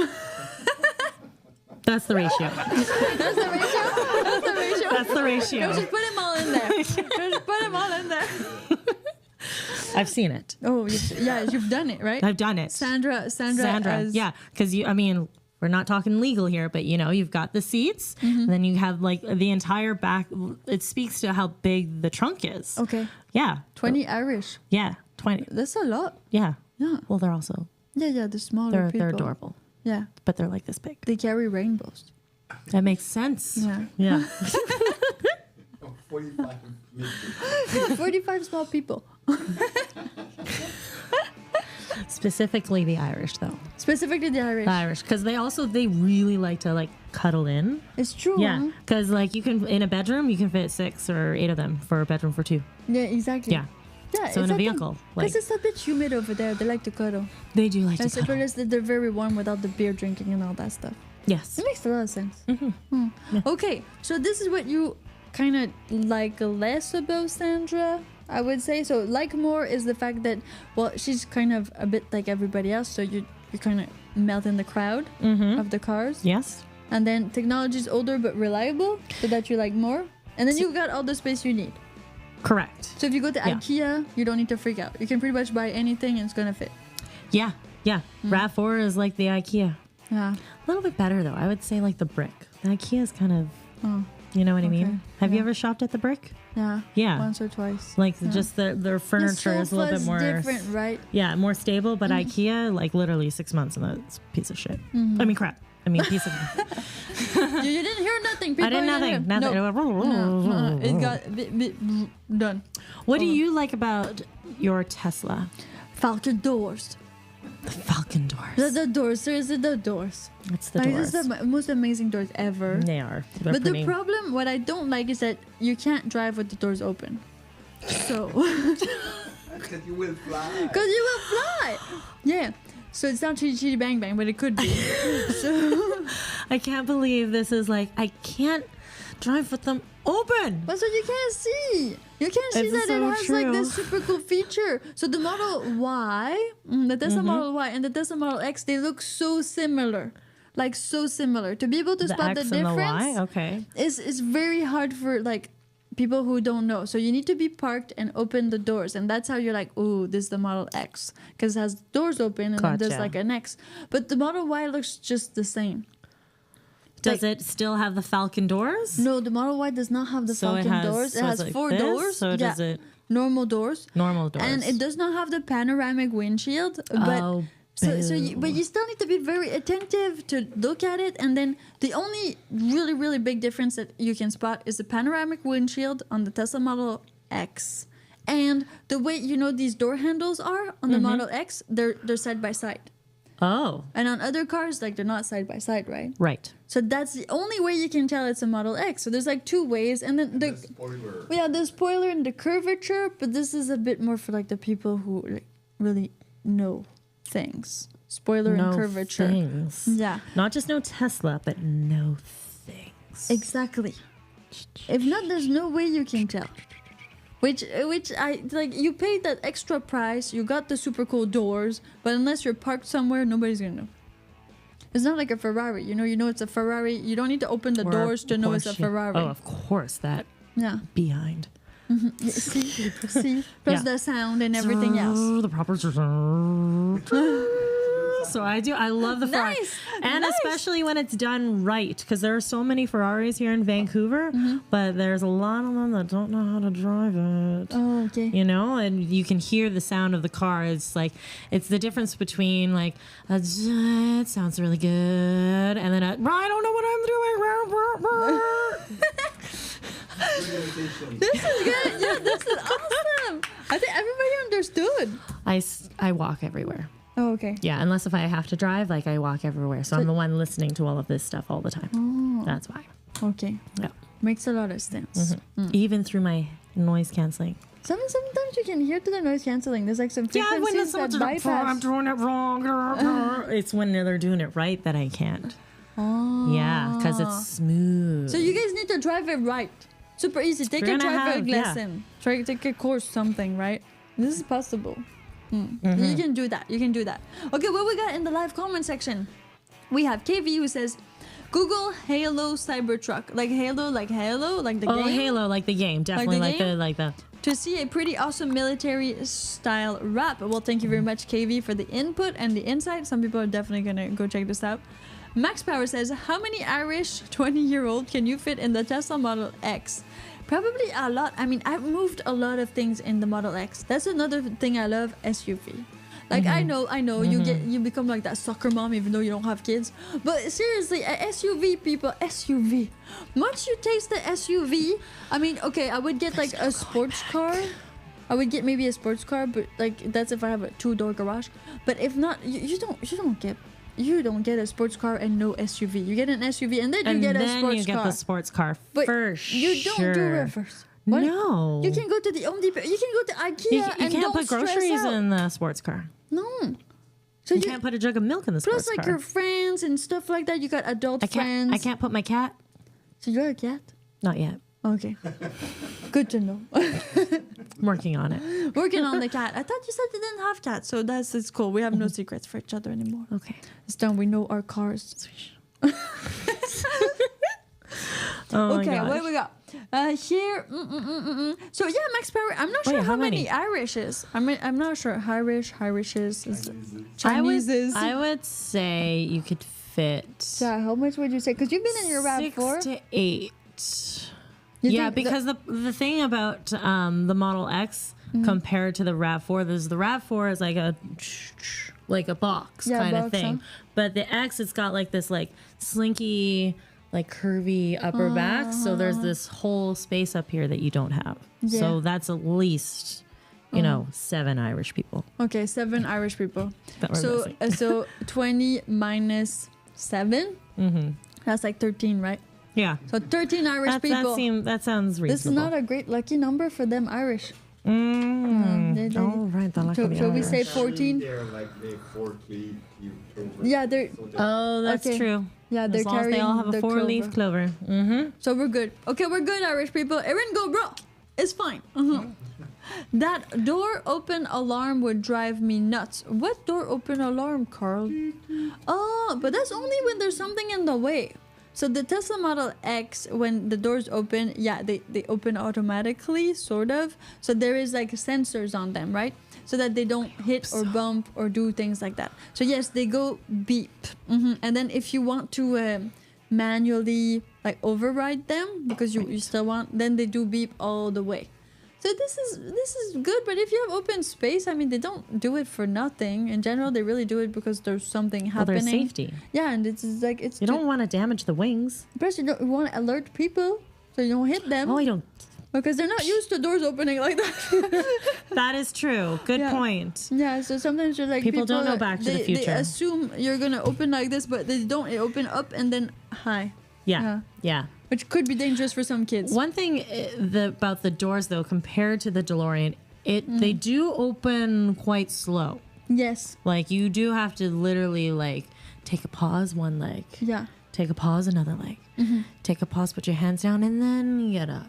That's the ratio. That's the ratio? That's the ratio? That's the We ratio. should put them all in there. We should put them all in there. I've seen it. Oh, you've done it, right? I've done it. Sandra. Sandra. Yeah. Because we're not talking legal here, but you've got the seats, and then you have like the entire back. It speaks to how big the trunk is. Okay. Yeah. 20 Irish. Yeah. 20. That's a lot. Yeah. Yeah. Well, they're also, Yeah, the smaller they're people. adorable, Yeah. but they're like this big. They carry rainbows. That makes sense. Yeah. Yeah. 45 meters. 45 small people. Specifically the Irish, though. Specifically the Irish. The Irish. Because they really like to like cuddle in. It's true. Yeah. Huh? Because like in a bedroom, you can fit 6 or 8 of them for a bedroom for 2. Yeah, exactly. Yeah. Yeah. So in a vehicle, Because like- it's a bit humid over there. They like to cuddle. They do like That's to it. cuddle. But they're very warm without the beer drinking and all that stuff. Yes. It makes a lot of sense. Okay, so this is what you kind of like less about Sandra, I would say. So like more is the fact that, well, she's kind of a bit like everybody else. So you kind of melt in the crowd of the cars. Yes. And then technology is older but reliable, so that you like more. And then you got all the space you need. Correct. So if you go to Yeah. IKEA, you don't need to freak out. You can pretty much buy anything and it's gonna fit. Yeah. Yeah. Mm. RAV4 is like the IKEA. Yeah. A little bit better though. I would say like the Brick. The IKEA is kind of, Oh, you know what I Okay. mean? Have you Yeah. ever shopped at the Brick? yeah. Yeah. Once or twice. Like Yeah. just their The furniture is a little bit sofa's more different, right? Yeah, more stable, but IKEA like literally 6 months and that's a piece of shit. I mean crap. I mean piece of You didn't hear nothing. People I did didn't nothing. hear. Nothing. No. It got done. What do you like about your Tesla? Falcon doors. The Falcon doors. The doors. Seriously, the doors. It's the Like, doors. this is the most amazing doors ever. They are. They're But pretty. the problem, what I don't like, is that you can't drive with the doors open. So, Because you will fly. because you will fly. Yeah. So it's not chitty chitty bang bang, but it could be. So I can't believe this is like I can't drive with them open. that's what you can't see. You can't see It's that so it has like this true. super cool feature. So the Model Y, the Tesla Mm-hmm. Model Y and the Tesla Model X, they look so similar. Like so similar. To be able to The spot X the and the difference Y. Okay. is very hard for like people who don't know. So you need to be parked and open the doors, and that's how you're like, oh, this is the Model X because it has doors open and then there's Gotcha. like an X. But the Model Y looks just the same. Does it still have the Falcon doors? No, the Model Y does not have the So it Falcon has- doors. It so has it's like 4 this? doors. So does it- Normal doors. Normal doors. And it does not have the panoramic windshield. But Oh, but you still need to be very attentive to look at it. And then the only really, really big difference that you can spot is the panoramic windshield on the Tesla Model X. And the way, these door handles are on the Model X, they're side by side. Oh, And on other cars, like they're not side by side, right? right. So that's the only way you can tell it's a Model X. So there's like 2 ways. And then The spoiler. the spoiler and the curvature, but this is a bit more for like the people who like, really know things. Spoiler and curvature. Things. Yeah, Not just no Tesla, but no things. exactly. If not, there's no way you can tell. Which I like. You paid that extra price. You got the super cool doors, but unless you're parked somewhere, nobody's gonna know. It's not like a Ferrari. You know it's a Ferrari. You don't need to open the Or doors to know it's a Porsche. Ferrari. Oh, of course, that Yeah. behind. See, plus Yeah. the sound and everything else. The proper. So I love the Ferrari. Nice, And nice. especially when it's done right, because there are so many Ferraris here in Vancouver, but there's a lot of them that don't know how to drive it. Oh, okay. And you can hear the sound of the car. It's like, it's the difference between like, it sounds really good, and then I don't know what I'm doing. This is good. Yeah, this is awesome. I think everybody understood. I walk everywhere. Oh, okay. Yeah, unless if I have to drive, like I walk everywhere. So I'm the one listening to all of this stuff all the time. That's why. Okay. Yeah. Makes a lot of sense. Even through my noise canceling. Sometimes you can hear to the noise canceling. There's like some Yeah, when frequencies someone's that bypass. I'm doing it wrong. It's when they're doing it right that I can't. Oh. Yeah, because it's smooth. So you guys need to drive it right. Super easy. Take We're a gonna driving have- lesson. Take a course, something, right? This is possible. You can do that. You can do that. Okay, what we got in the live comment section? We have KV who says, Google Halo Cybertruck. Like Halo, like the Oh, game. Halo, like the game. Definitely like game? the To see a pretty awesome military style wrap. Well, thank you very much, KV, for the input and the insight. Some people are definitely going to go check this out. Max Power says, how many Irish 20-year-old can you fit in the Tesla Model X? Probably a lot. I mean, I've moved a lot of things in the Model X. That's another thing I love, SUV. Like, I know, you become like that soccer mom even though you don't have kids. But seriously, a SUV, people, SUV. Once you taste the SUV, I mean, okay, I would get like a sports car. I would get maybe a sports car, but like that's if I have a 2-door garage. But if not, you don't get a sports car and no SUV. You get an SUV and then you get a sports car. you get the sports car But first. you don't do reverse. What? No. You can go to the Home Depot. You can go to IKEA You and can't don't put stress groceries out. in the sports car. No. So You can't put a jug of milk in the sports plus like car. your friends and stuff like that. You got adult friends. I can't put my cat. So you're a cat? Not yet. Okay. Good to know. I'm working on it. Working on the cat. I thought you said you didn't have cats, so it's cool. We have no secrets for each other anymore. Okay. It's done. We know our cars. Oh my Okay, gosh. what we got? Here. So yeah, Max Power. I'm not sure Wait, how how many many? Irishes. I'm not sure. Irishes. Chinese. I would say you could fit Yeah, how much would you say? Because you've been in your RAV4. 6 to 8. You Yeah, think because the thing about the Model X compared to the RAV4, the RAV4 is like a box Yeah, kind of box, thing, huh? but the X it's got like this like slinky, like curvy upper back, so there's this whole space up here that you don't have. Yeah. So that's at least 7 Irish people. Okay, 7 Irish people. That we're So missing. so 20 minus 7. That's like 13, right? Yeah, So 13 Irish people. that sounds reasonable. This is not a great lucky number for them Irish. They- Oh right, the lucky Shall we Irish. say Actually, 14? They're like the 4-leaf clover. Yeah, they're So Oh, that's Okay. true. yeah they're As long as carrying they all have the a 4-leaf clover. clover. So we're good. Okay, we're good, Irish people. Erin, go, bro. It's fine. That door open alarm would drive me nuts. What door open alarm, Carl? Oh, but that's only when there's something in the way. So the Tesla Model X, when the doors open, yeah, they open automatically, sort of. So there is like sensors on them, right? So that they don't hit or bump or do things like that. So yes, they go beep. And then if you want manually like override them because you still want, then they do beep all the way. So this is good, but if you have open space, I mean, they don't do it for nothing. In general, they really do it because there's something happening. Well, there's safety. Yeah, and it's like it's. You don't want to damage the wings. Plus, you want to alert people so you don't hit them. Oh, you don't. Because they're not used to doors opening like that. That is true. Good point. Yeah, so sometimes you're like People don't know Back to the Future. They assume you're gonna open like this, but they don't. They open up and then high. Yeah. Which could be dangerous for some kids. One thing about the doors, though, compared to the DeLorean, they do open quite slow. Yes. Like, you do have to literally, like, take a pause, one leg. Yeah. Take a pause, another leg. Take a pause, put your hands down, and then get up.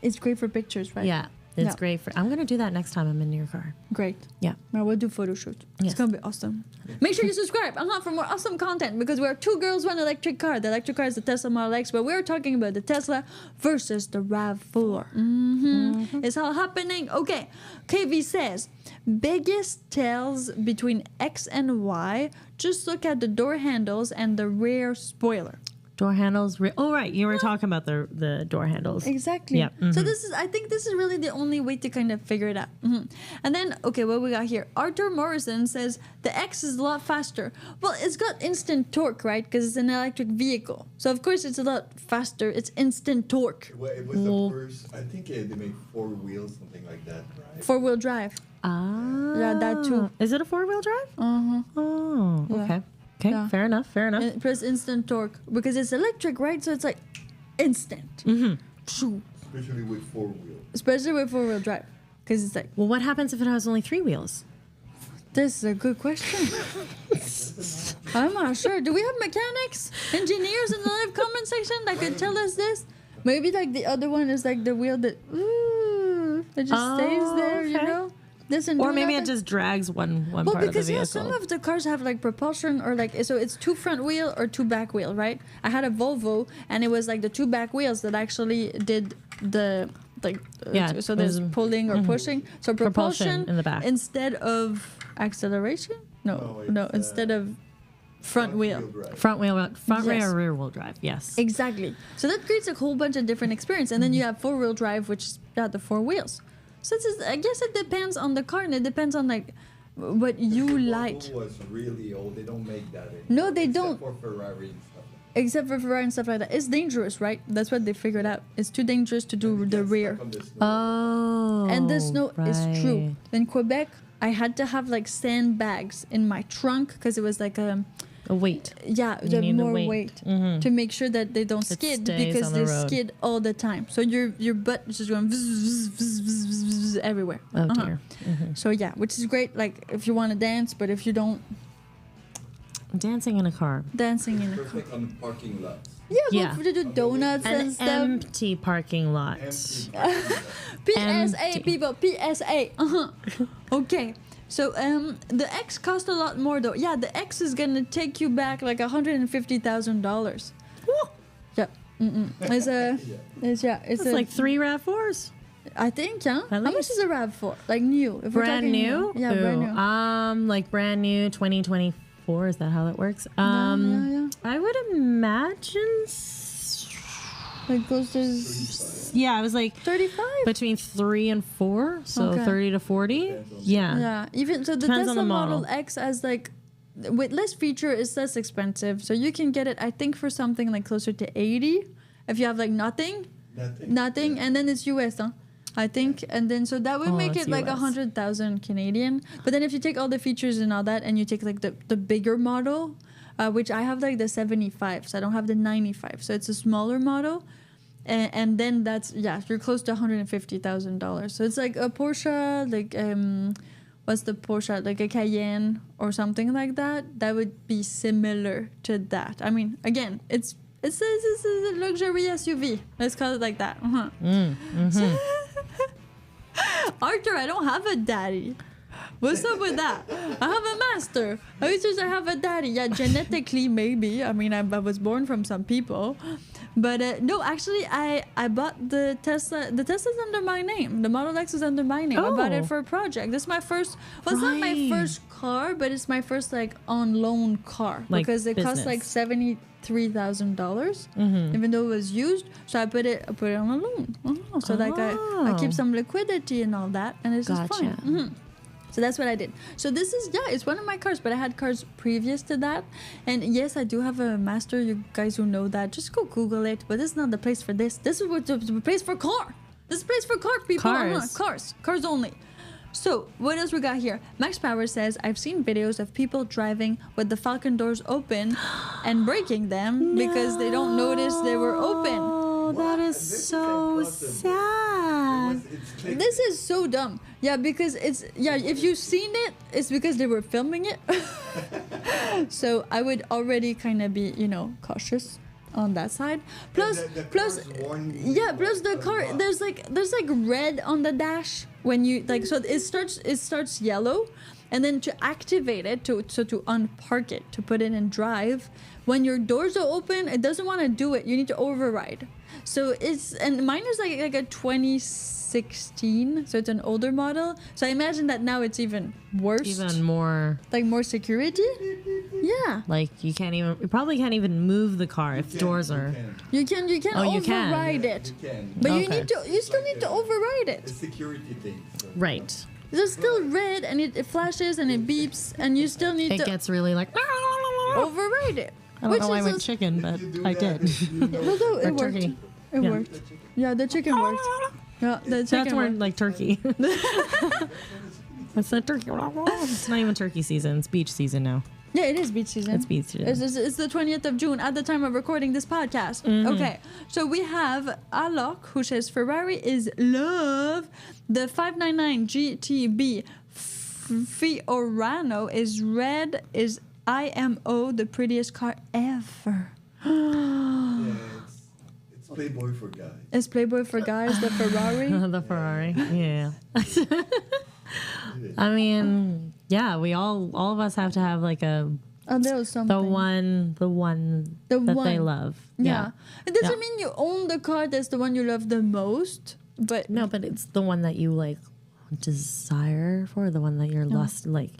It's great for pictures, right? Yeah. It's great for... I'm going to do that next time I'm in your car. Great. Yeah. Now we'll do photo shoot. Yes. It's going to be awesome. Make sure you subscribe for more awesome content because we're two girls, one electric car. The electric car is the Tesla Model X, but we're talking about the Tesla versus the RAV4. It's all happening. Okay. KV says, biggest tells between X and Y, just look at the door handles and the rear spoiler. Door handles. Oh, right. You were talking about the door handles. Exactly. Yeah. So I think this is really the only way to kind of figure it out. And then, okay, what we got here? Arthur Morrison says the X is a lot faster. Well, it's got instant torque, right? Because it's an electric vehicle. So of course it's a lot faster. It's instant torque. Well, it was the first. I think they made 4 wheels, something like that, right? 4-wheel drive. Ah. Yeah, that too. Is it a 4-wheel drive? Oh, Yeah. okay. Okay, Yeah. fair enough. And plus instant torque because it's electric, right? So it's like instant. Shoo. Especially with 4 wheels. Especially with 4-wheel drive, because it's like Well, what happens if it has only 3 wheels? this is a good question. I'm not sure. Do we have mechanics, engineers in the live comment section that could tell us this? Maybe like the other one is like the wheel that it just stays there, you okay. know. Doesn't Or do maybe nothing. it just drags one Well, part of the because vehicle. some of the cars have like propulsion or like so it's 2 front wheel or 2 back wheel, right? I had a Volvo and it was like the 2 back wheels that actually did the like so there's there's- pulling or pushing. So propulsion in the back. instead of acceleration? No, instead of front wheel. drive. front Yes. rear, rear wheel drive. Yes. Exactly. So that creates a whole bunch of different experience. And then you have 4-wheel drive, which is the 4 wheels. So I guess it depends on the car and it depends on like what you The Volvo like. was really old. They don't make that anymore. No, they except don't. for Ferrari and stuff. Except for Ferrari and stuff like that. It's dangerous, right? That's what they figured out. It's too dangerous to do And the you get rear. stuck on the snow. Oh. And the snow is true. right. In Quebec, I had to have like sandbags in my trunk because it was like A weight. yeah, You the need the more weight. weight to make sure that they don't It skid stays because on they the road. skid all the time. So your butt is just going everywhere. Oh, dear. So yeah, which is great. Like if you want to dance, but if you don't, Dancing in a car. dancing in a car. Perfect on parking lots. Yeah, Yeah. but to do donuts and An stuff. empty parking lot. Empty parking lots. PSA, Empty. people, PSA. Okay. So the X cost a lot more though. Yeah, the X is gonna take you back like $150,000. Yeah. It's a, it's It's a, like 3 RAV4s. I think, yeah. At How much least. is a RAV4? Like new? If we're Brand talking new? Yeah, brand new. Like brand new 2024. Is that how that works? Yeah. I would imagine. Like close to Yeah, I was like 35. between 3 and 4, so Okay. 30 to 40. Depends on- Yeah. Yeah, even so, the Depends on Tesla the Model model. X as like with less feature is less expensive, so you can get it. I think for something like closer to 80, if you have like nothing, Yeah. and then it's US, huh? I think, and then so that would Oh, make it's it like US. 100,000 Canadian. But then if you take all the features and all that, and you take like the bigger model, which I have like the 75, so I don't have the 95, so it's a smaller model. And then that's you're close to $150,000. So it's like a Porsche, like what's the Porsche, like a Cayenne or something like that. That would be similar to that. I mean, again, it's a luxury SUV. Let's call it like that. Arthur, I don't have a daddy. What's up with that? I have a master. I just have a daddy. Yeah, genetically maybe. I mean, I was born from some people. But no, actually, I bought the Tesla. The Tesla's under my name. The Model X is under my name. I bought it Oh. for a project. This is my first. Well, it's not my Right. first car, but it's my first like on loan car Like because it costs business. like $3,000, even though it was used. So I put it on a loan. So like I keep some liquidity and all that, and it's just Gotcha. fun. So that's what I did. So this is, it's one of my cars, but I had cars previous to that. And yes, I do have a master. You guys who know that, just go Google it. But this is not the place for this. This is what the place for car. This is the place for car people. Cars only. So what else we got here? Max Power says, I've seen videos of people driving with the Falcon doors open and breaking them because they don't notice they were open. Oh, that is so sad. This is so dumb. Yeah, because if you've seen it, it's because they were filming it. So I would already kind of be, cautious on that side. Plus the car, there's like red on the dash when you so it starts yellow, and then to activate it, to unpark it, to put it in drive, when your doors are open, it doesn't want to do it. You need to override. So and mine is like a 2016, so it's an older model. So I imagine that now it's even worse. Even more. Like more security? Yeah. Like you probably can't even move the car if doors are. You can override it. You can. But you still need to override it. It's a security thing. So. Right. It's still red and it flashes and it beeps and you still need It to gets really like. override it. I don't know why I went chicken, but I did. It worked. turkey. It Yeah. worked. Yeah, the chicken worked. Yeah, the chicken That's more worked. like turkey. That's not turkey. It's not even turkey season. It's beach season now. Yeah, it is beach season. It's beach season. It's the 20th of June at the time of recording this podcast. Okay, so we have Alok who says Ferrari is love. The 599 GTB Fiorano is red. Is IMO the prettiest car ever? Yeah, it's Playboy for guys. It's Playboy for guys, the Ferrari. The Ferrari. Yeah. I mean, yeah, we all of us have to have like Oh, there was something. the one that they love. Yeah. It doesn't Yeah. mean you own the car that's the one you love the most, but No, but it's the one that you like desire for, the one that you're lust like.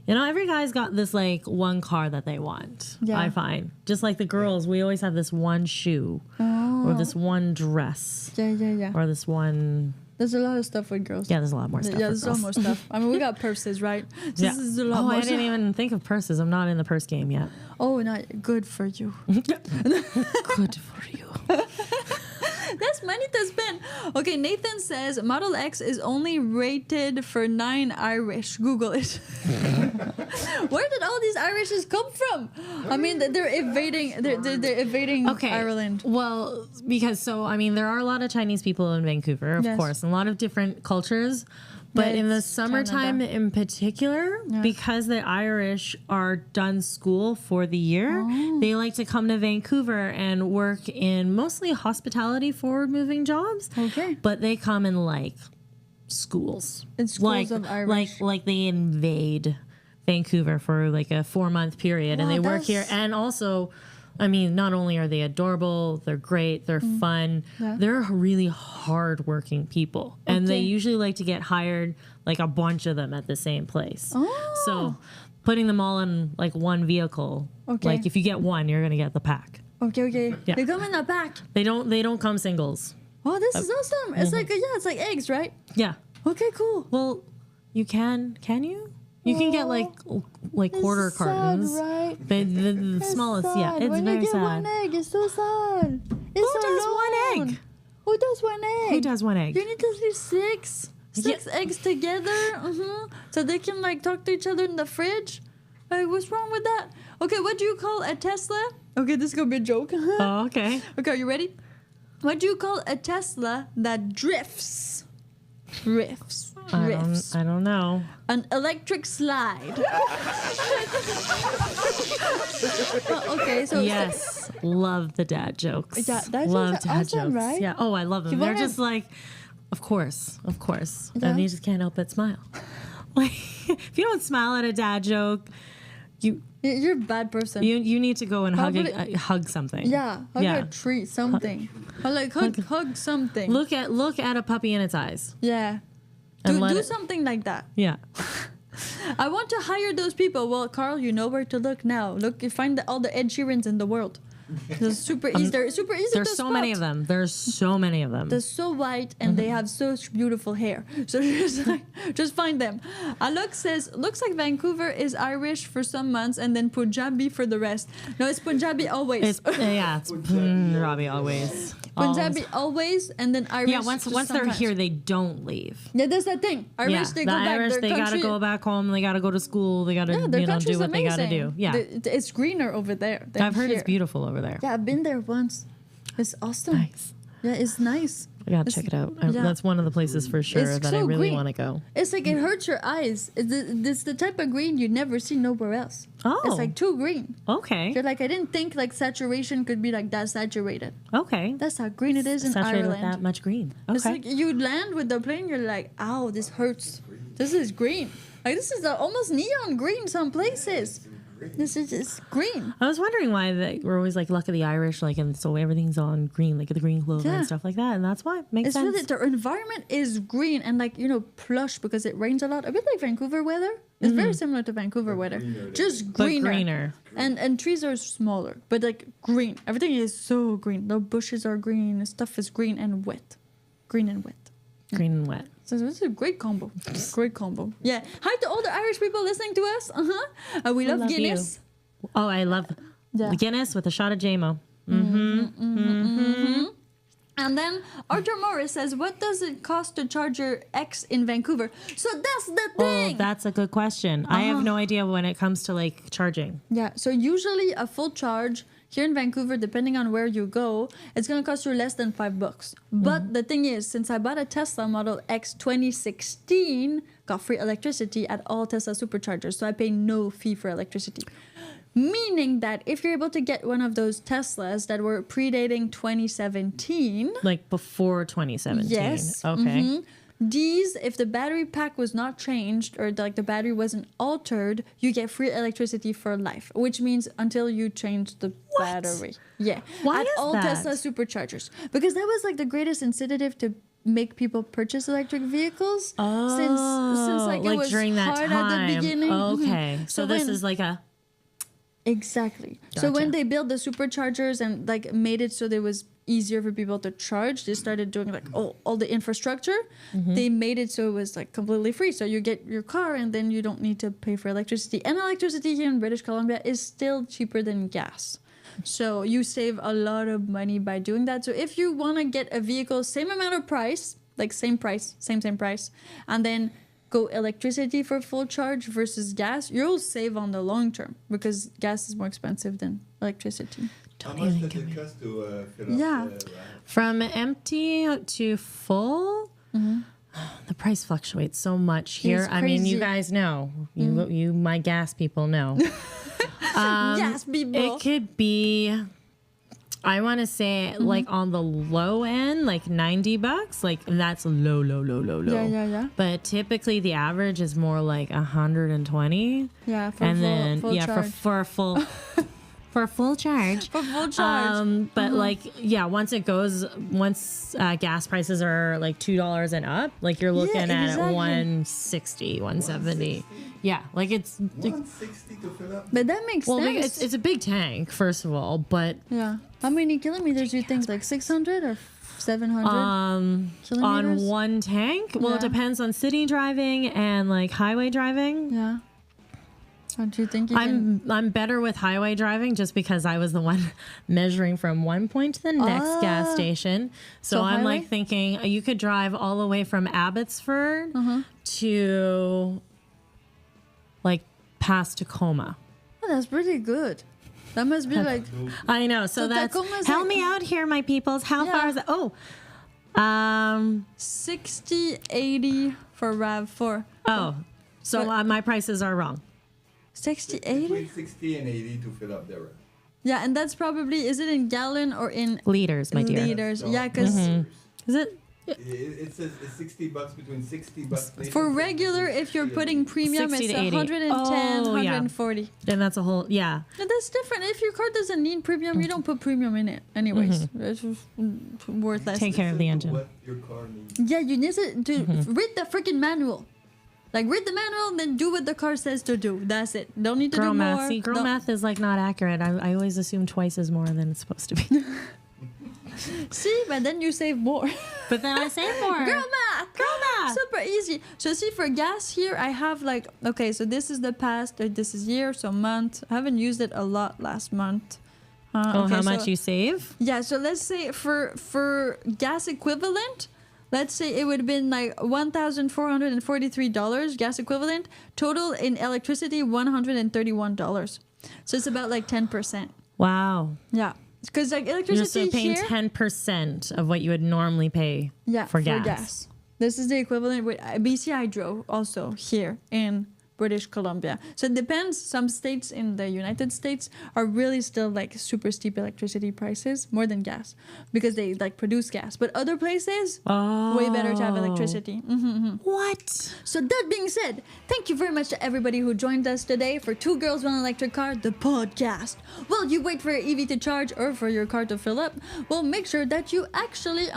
Every guy's got this like one car that they want. Yeah. I find just like the girls, we always have this one shoe or this one dress yeah. or this one. There's a lot of stuff with girls. Yeah, there's a lot more stuff. Yeah, for there's so girls. much stuff. I mean, we got purses, right? So Yeah. This is a lot Oh, more I stuff. didn't even think of purses. I'm not in the purse game yet. Oh, not good for you. Good for you. That's money to spend. Okay, Nathan says Model X is only rated for 9 Irish. Google it. Where did all these Irishes come from? I mean, they're evading. They're evading Ireland. Well, because there are a lot of Chinese people in Vancouver, of Yes. course, and a lot of different cultures. But in the it's summertime Canada. in particular, because the Irish are done school for the year, they like to come to Vancouver and work in mostly hospitality forward moving jobs. Okay. But they come in like schools. In schools of Irish. Like they invade Vancouver for like a 4-month period and Wow, they work here. that's- And also, not only are they adorable, they're great, they're fun, Yeah. they're really hardworking people. And they Okay. usually like to get hired, like a bunch of them at the same place. Oh. So putting them all in like one vehicle, Okay. like if you get one, you're going to get the pack. Okay. Yeah. They come in a pack. They don't come singles. Oh, this is awesome. It's like it's like eggs, right? Yeah. Okay, cool. Well, you can you? You can get like quarter It's cartons. sad, right? But the It's smallest, sad. yeah, it's when very you get sad. one egg, it's so sad. It's Who so does one alone. egg? Who does one egg? Who does one egg? You need to see six eggs together, so they can like talk to each other in the fridge. Like, what's wrong with that? Okay, what do you call a Tesla? Okay, this is gonna be a joke. Oh, okay. Okay, are you ready? What do you call a Tesla that drifts? Drifts. I don't know. An electric slide. Well, okay, so Yes, love the dad jokes. Yeah, dad jokes love are dad awesome, jokes. right? Yeah. Oh, I love them. You They're wanna- just like, of course, Yeah. and you just can't help but smile. Like, if you don't smile at a dad joke, you're a bad person. you need to go and hug Probably- hug something. Yeah, hug a tree, something. Or like hug something. Look at a puppy in its eyes. Yeah. And Do let it- something like that. Yeah. I want to hire those people. Well, Carl, you know where to look now. Look, you find all the Ed Sheerans in the world. They're super easy. They're super easy to There's so many of spot. them. There's so many of them. They're so white and they have such beautiful hair. So just find them. Alok says, looks like Vancouver is Irish for some months and then Punjabi for the rest. No, it's Punjabi always. It's Punjabi always. Punjabi always and then Irish. Yeah, once just they're sometimes. here, they don't leave. Yeah, that's the thing. Irish, they the go back. Irish, Their they gotta country- go back home. They gotta go to school. They gotta Their do country's what they gotta amazing. do. Yeah, It's greener over there. than I've heard here. it's beautiful over there. Yeah, I've been there once. It's awesome. Nice. Yeah, it's nice. I gotta It's- check it out. yeah. That's one of the places for sure It's that I so really green. want to go. It's like it hurts your eyes. It's the type of green you never see nowhere else. Oh. It's like too green. Okay. You're like, I didn't think like saturation could be like that saturated. Okay. That's how green it is in Saturated with Ireland. that much green. It's Okay. like you land with the plane, you're like, ow, this hurts. This is green. Like this is almost neon green some places. This is just green. I was wondering why we're always like luck of the Irish, like, and so everything's on green, like the green clover Yeah. and stuff like that, and that's why makes It's sense. really the environment is green and like plush because it rains a lot. A bit like Vancouver weather. It's very similar to Vancouver weather. greener. Just But greener. greener. And trees are smaller, but like green. Everything is so green. The bushes are green. Stuff is green and wet. Green and wet. Green and wet. So this is a great combo. Great combo. Yeah. Hi to all the Irish people listening to us. We love love you. Guinness. Oh, I love Yeah. Guinness with a shot of JMO. And then Arthur Morris says, what does it cost to charge your X in Vancouver? So that's the Oh, thing. that's a good question. I have no idea when it comes to like charging. Yeah, so usually a full charge here in Vancouver, depending on where you go, it's gonna cost you less than $5. But the thing is, since I bought a Tesla Model X 2016, got free electricity at all Tesla superchargers, so I pay no fee for electricity. Meaning that if you're able to get one of those Teslas that were predating 2017, Like before 2017. yes, Okay. these, if the battery pack was not changed or like the battery wasn't altered, you get free electricity for life, which means until you change the battery. Yeah. Why At is all that? Tesla superchargers. Because that was like the greatest incentive to make people purchase electric vehicles since like it was during that hard time. at the beginning. Okay. Mhm. So this when- is like a Exactly. So when Gotcha. they built the superchargers and like made it so that it was easier for people to charge, they started doing like all the infrastructure. They made it so it was like completely free. So you get your car and then you don't need to pay for electricity. And electricity here in British Columbia is still cheaper than gas. So you save a lot of money by doing that. So if you want to get a vehicle, same amount of price, like same price, same price, and then go electricity for full charge versus gas, you'll save on the long term because gas is more expensive than electricity. How Don't much even does get it me. cost to fill Yeah. up the from empty to full. The price fluctuates so much here. It's I mean, you crazy. guys know. You my gas people know. Yes, people. It could be, I want to say, like on the low end, like $90. Like that's low. Yeah. But typically the average is more like 120. Yeah, for And full, then full charge. for a full for a full charge. For full charge. But like, yeah, once gas prices are like $2 and up, like you're looking at exactly. 160, 170. Yeah, like it's 160 to fill up? But that makes well, sense. it's a big tank, first of all, but Yeah. How many kilometers do you think? Like 600 or 700 on kilometers? one tank, well, it Yeah. depends on city driving and like highway driving. Yeah. What do you think you can... I'm better with highway driving just because I was the one measuring from one point to the next gas station. So I'm highway? like thinking you could drive all the way from Abbotsford to like past Tacoma. Oh, that's pretty good. That must be like... I know. So that's Tacoma's help like- me out here, my peoples. How Yeah. far is it? Oh, 60, 80 for RAV4. so But- my prices are wrong. 60, 80? Between 60 and 80 to fill up the rest. Yeah, and that's probably... Is it in gallon or in Liters, my dear. liters? So- Yeah, because... Is it? It says it's $60 between $60. For regular, if you're putting premium, 60 it's to 80. 110, Oh, yeah. 140. Then that's a whole yeah. But that's different. If your car doesn't need premium, you don't put premium in it. Anyways, it's just worthless. Take care of the engine. What your car needs. Yeah, you need to read the freaking manual. Like read the manual and then do what the car says to do. That's it. Don't need to Girl do math. more. See, girl Don't- math is like not accurate. I always assume twice is more than it's supposed to be. See, but then you save more. But then I save more. Girl math. Girl math. Super easy. So see, for gas here, I have like, okay, so this is the past, this is year, so month. I haven't used it a lot last month. Oh, Okay, how so- much you save? Yeah, so let's say for gas equivalent, let's say it would have been like $1,443 gas equivalent. Total in electricity, $131. So it's about like 10%. Wow. Yeah. Because like You're electricity still paying here, 10% of what you would normally pay yeah, for gas. This is the equivalent with BC Hydro also here in British Columbia. So it depends. Some states in the United States are really still like super steep electricity prices, more than gas, because they like produce gas. But other places, way better to have electricity. What? So that being said, thank you very much to everybody who joined us today for Two Girls, One Electric Car, the podcast. While you wait for your EV to charge or for your car to fill up, well, make sure that you actually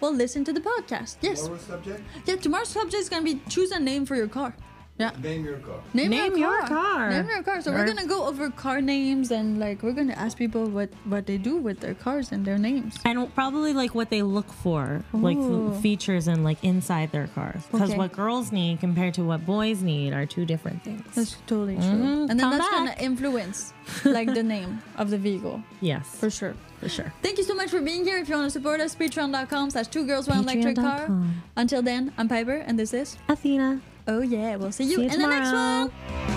listen to the podcast. Yes. Tomorrow's subject? Yeah, tomorrow's subject is going to be choose a name for your car. Yeah. Name your car. Name your car. Name your car. So we're going to go over car names and like we're going to ask people what they do with their cars and their names. And probably like what they look for, like Ooh. features and like inside their cars. Because Okay. what girls need compared to what boys need are two different things. That's totally true. Mhm. And then Come that's going back. to influence like the name of the vehicle Yes, for sure. for sure. Thank you so much for being here. If you want to support us, patreon.com/2girls1electric car. Patreon.com. Until then, I'm Piper and this is Athena. Oh yeah, we'll see you See you in the next tomorrow. one.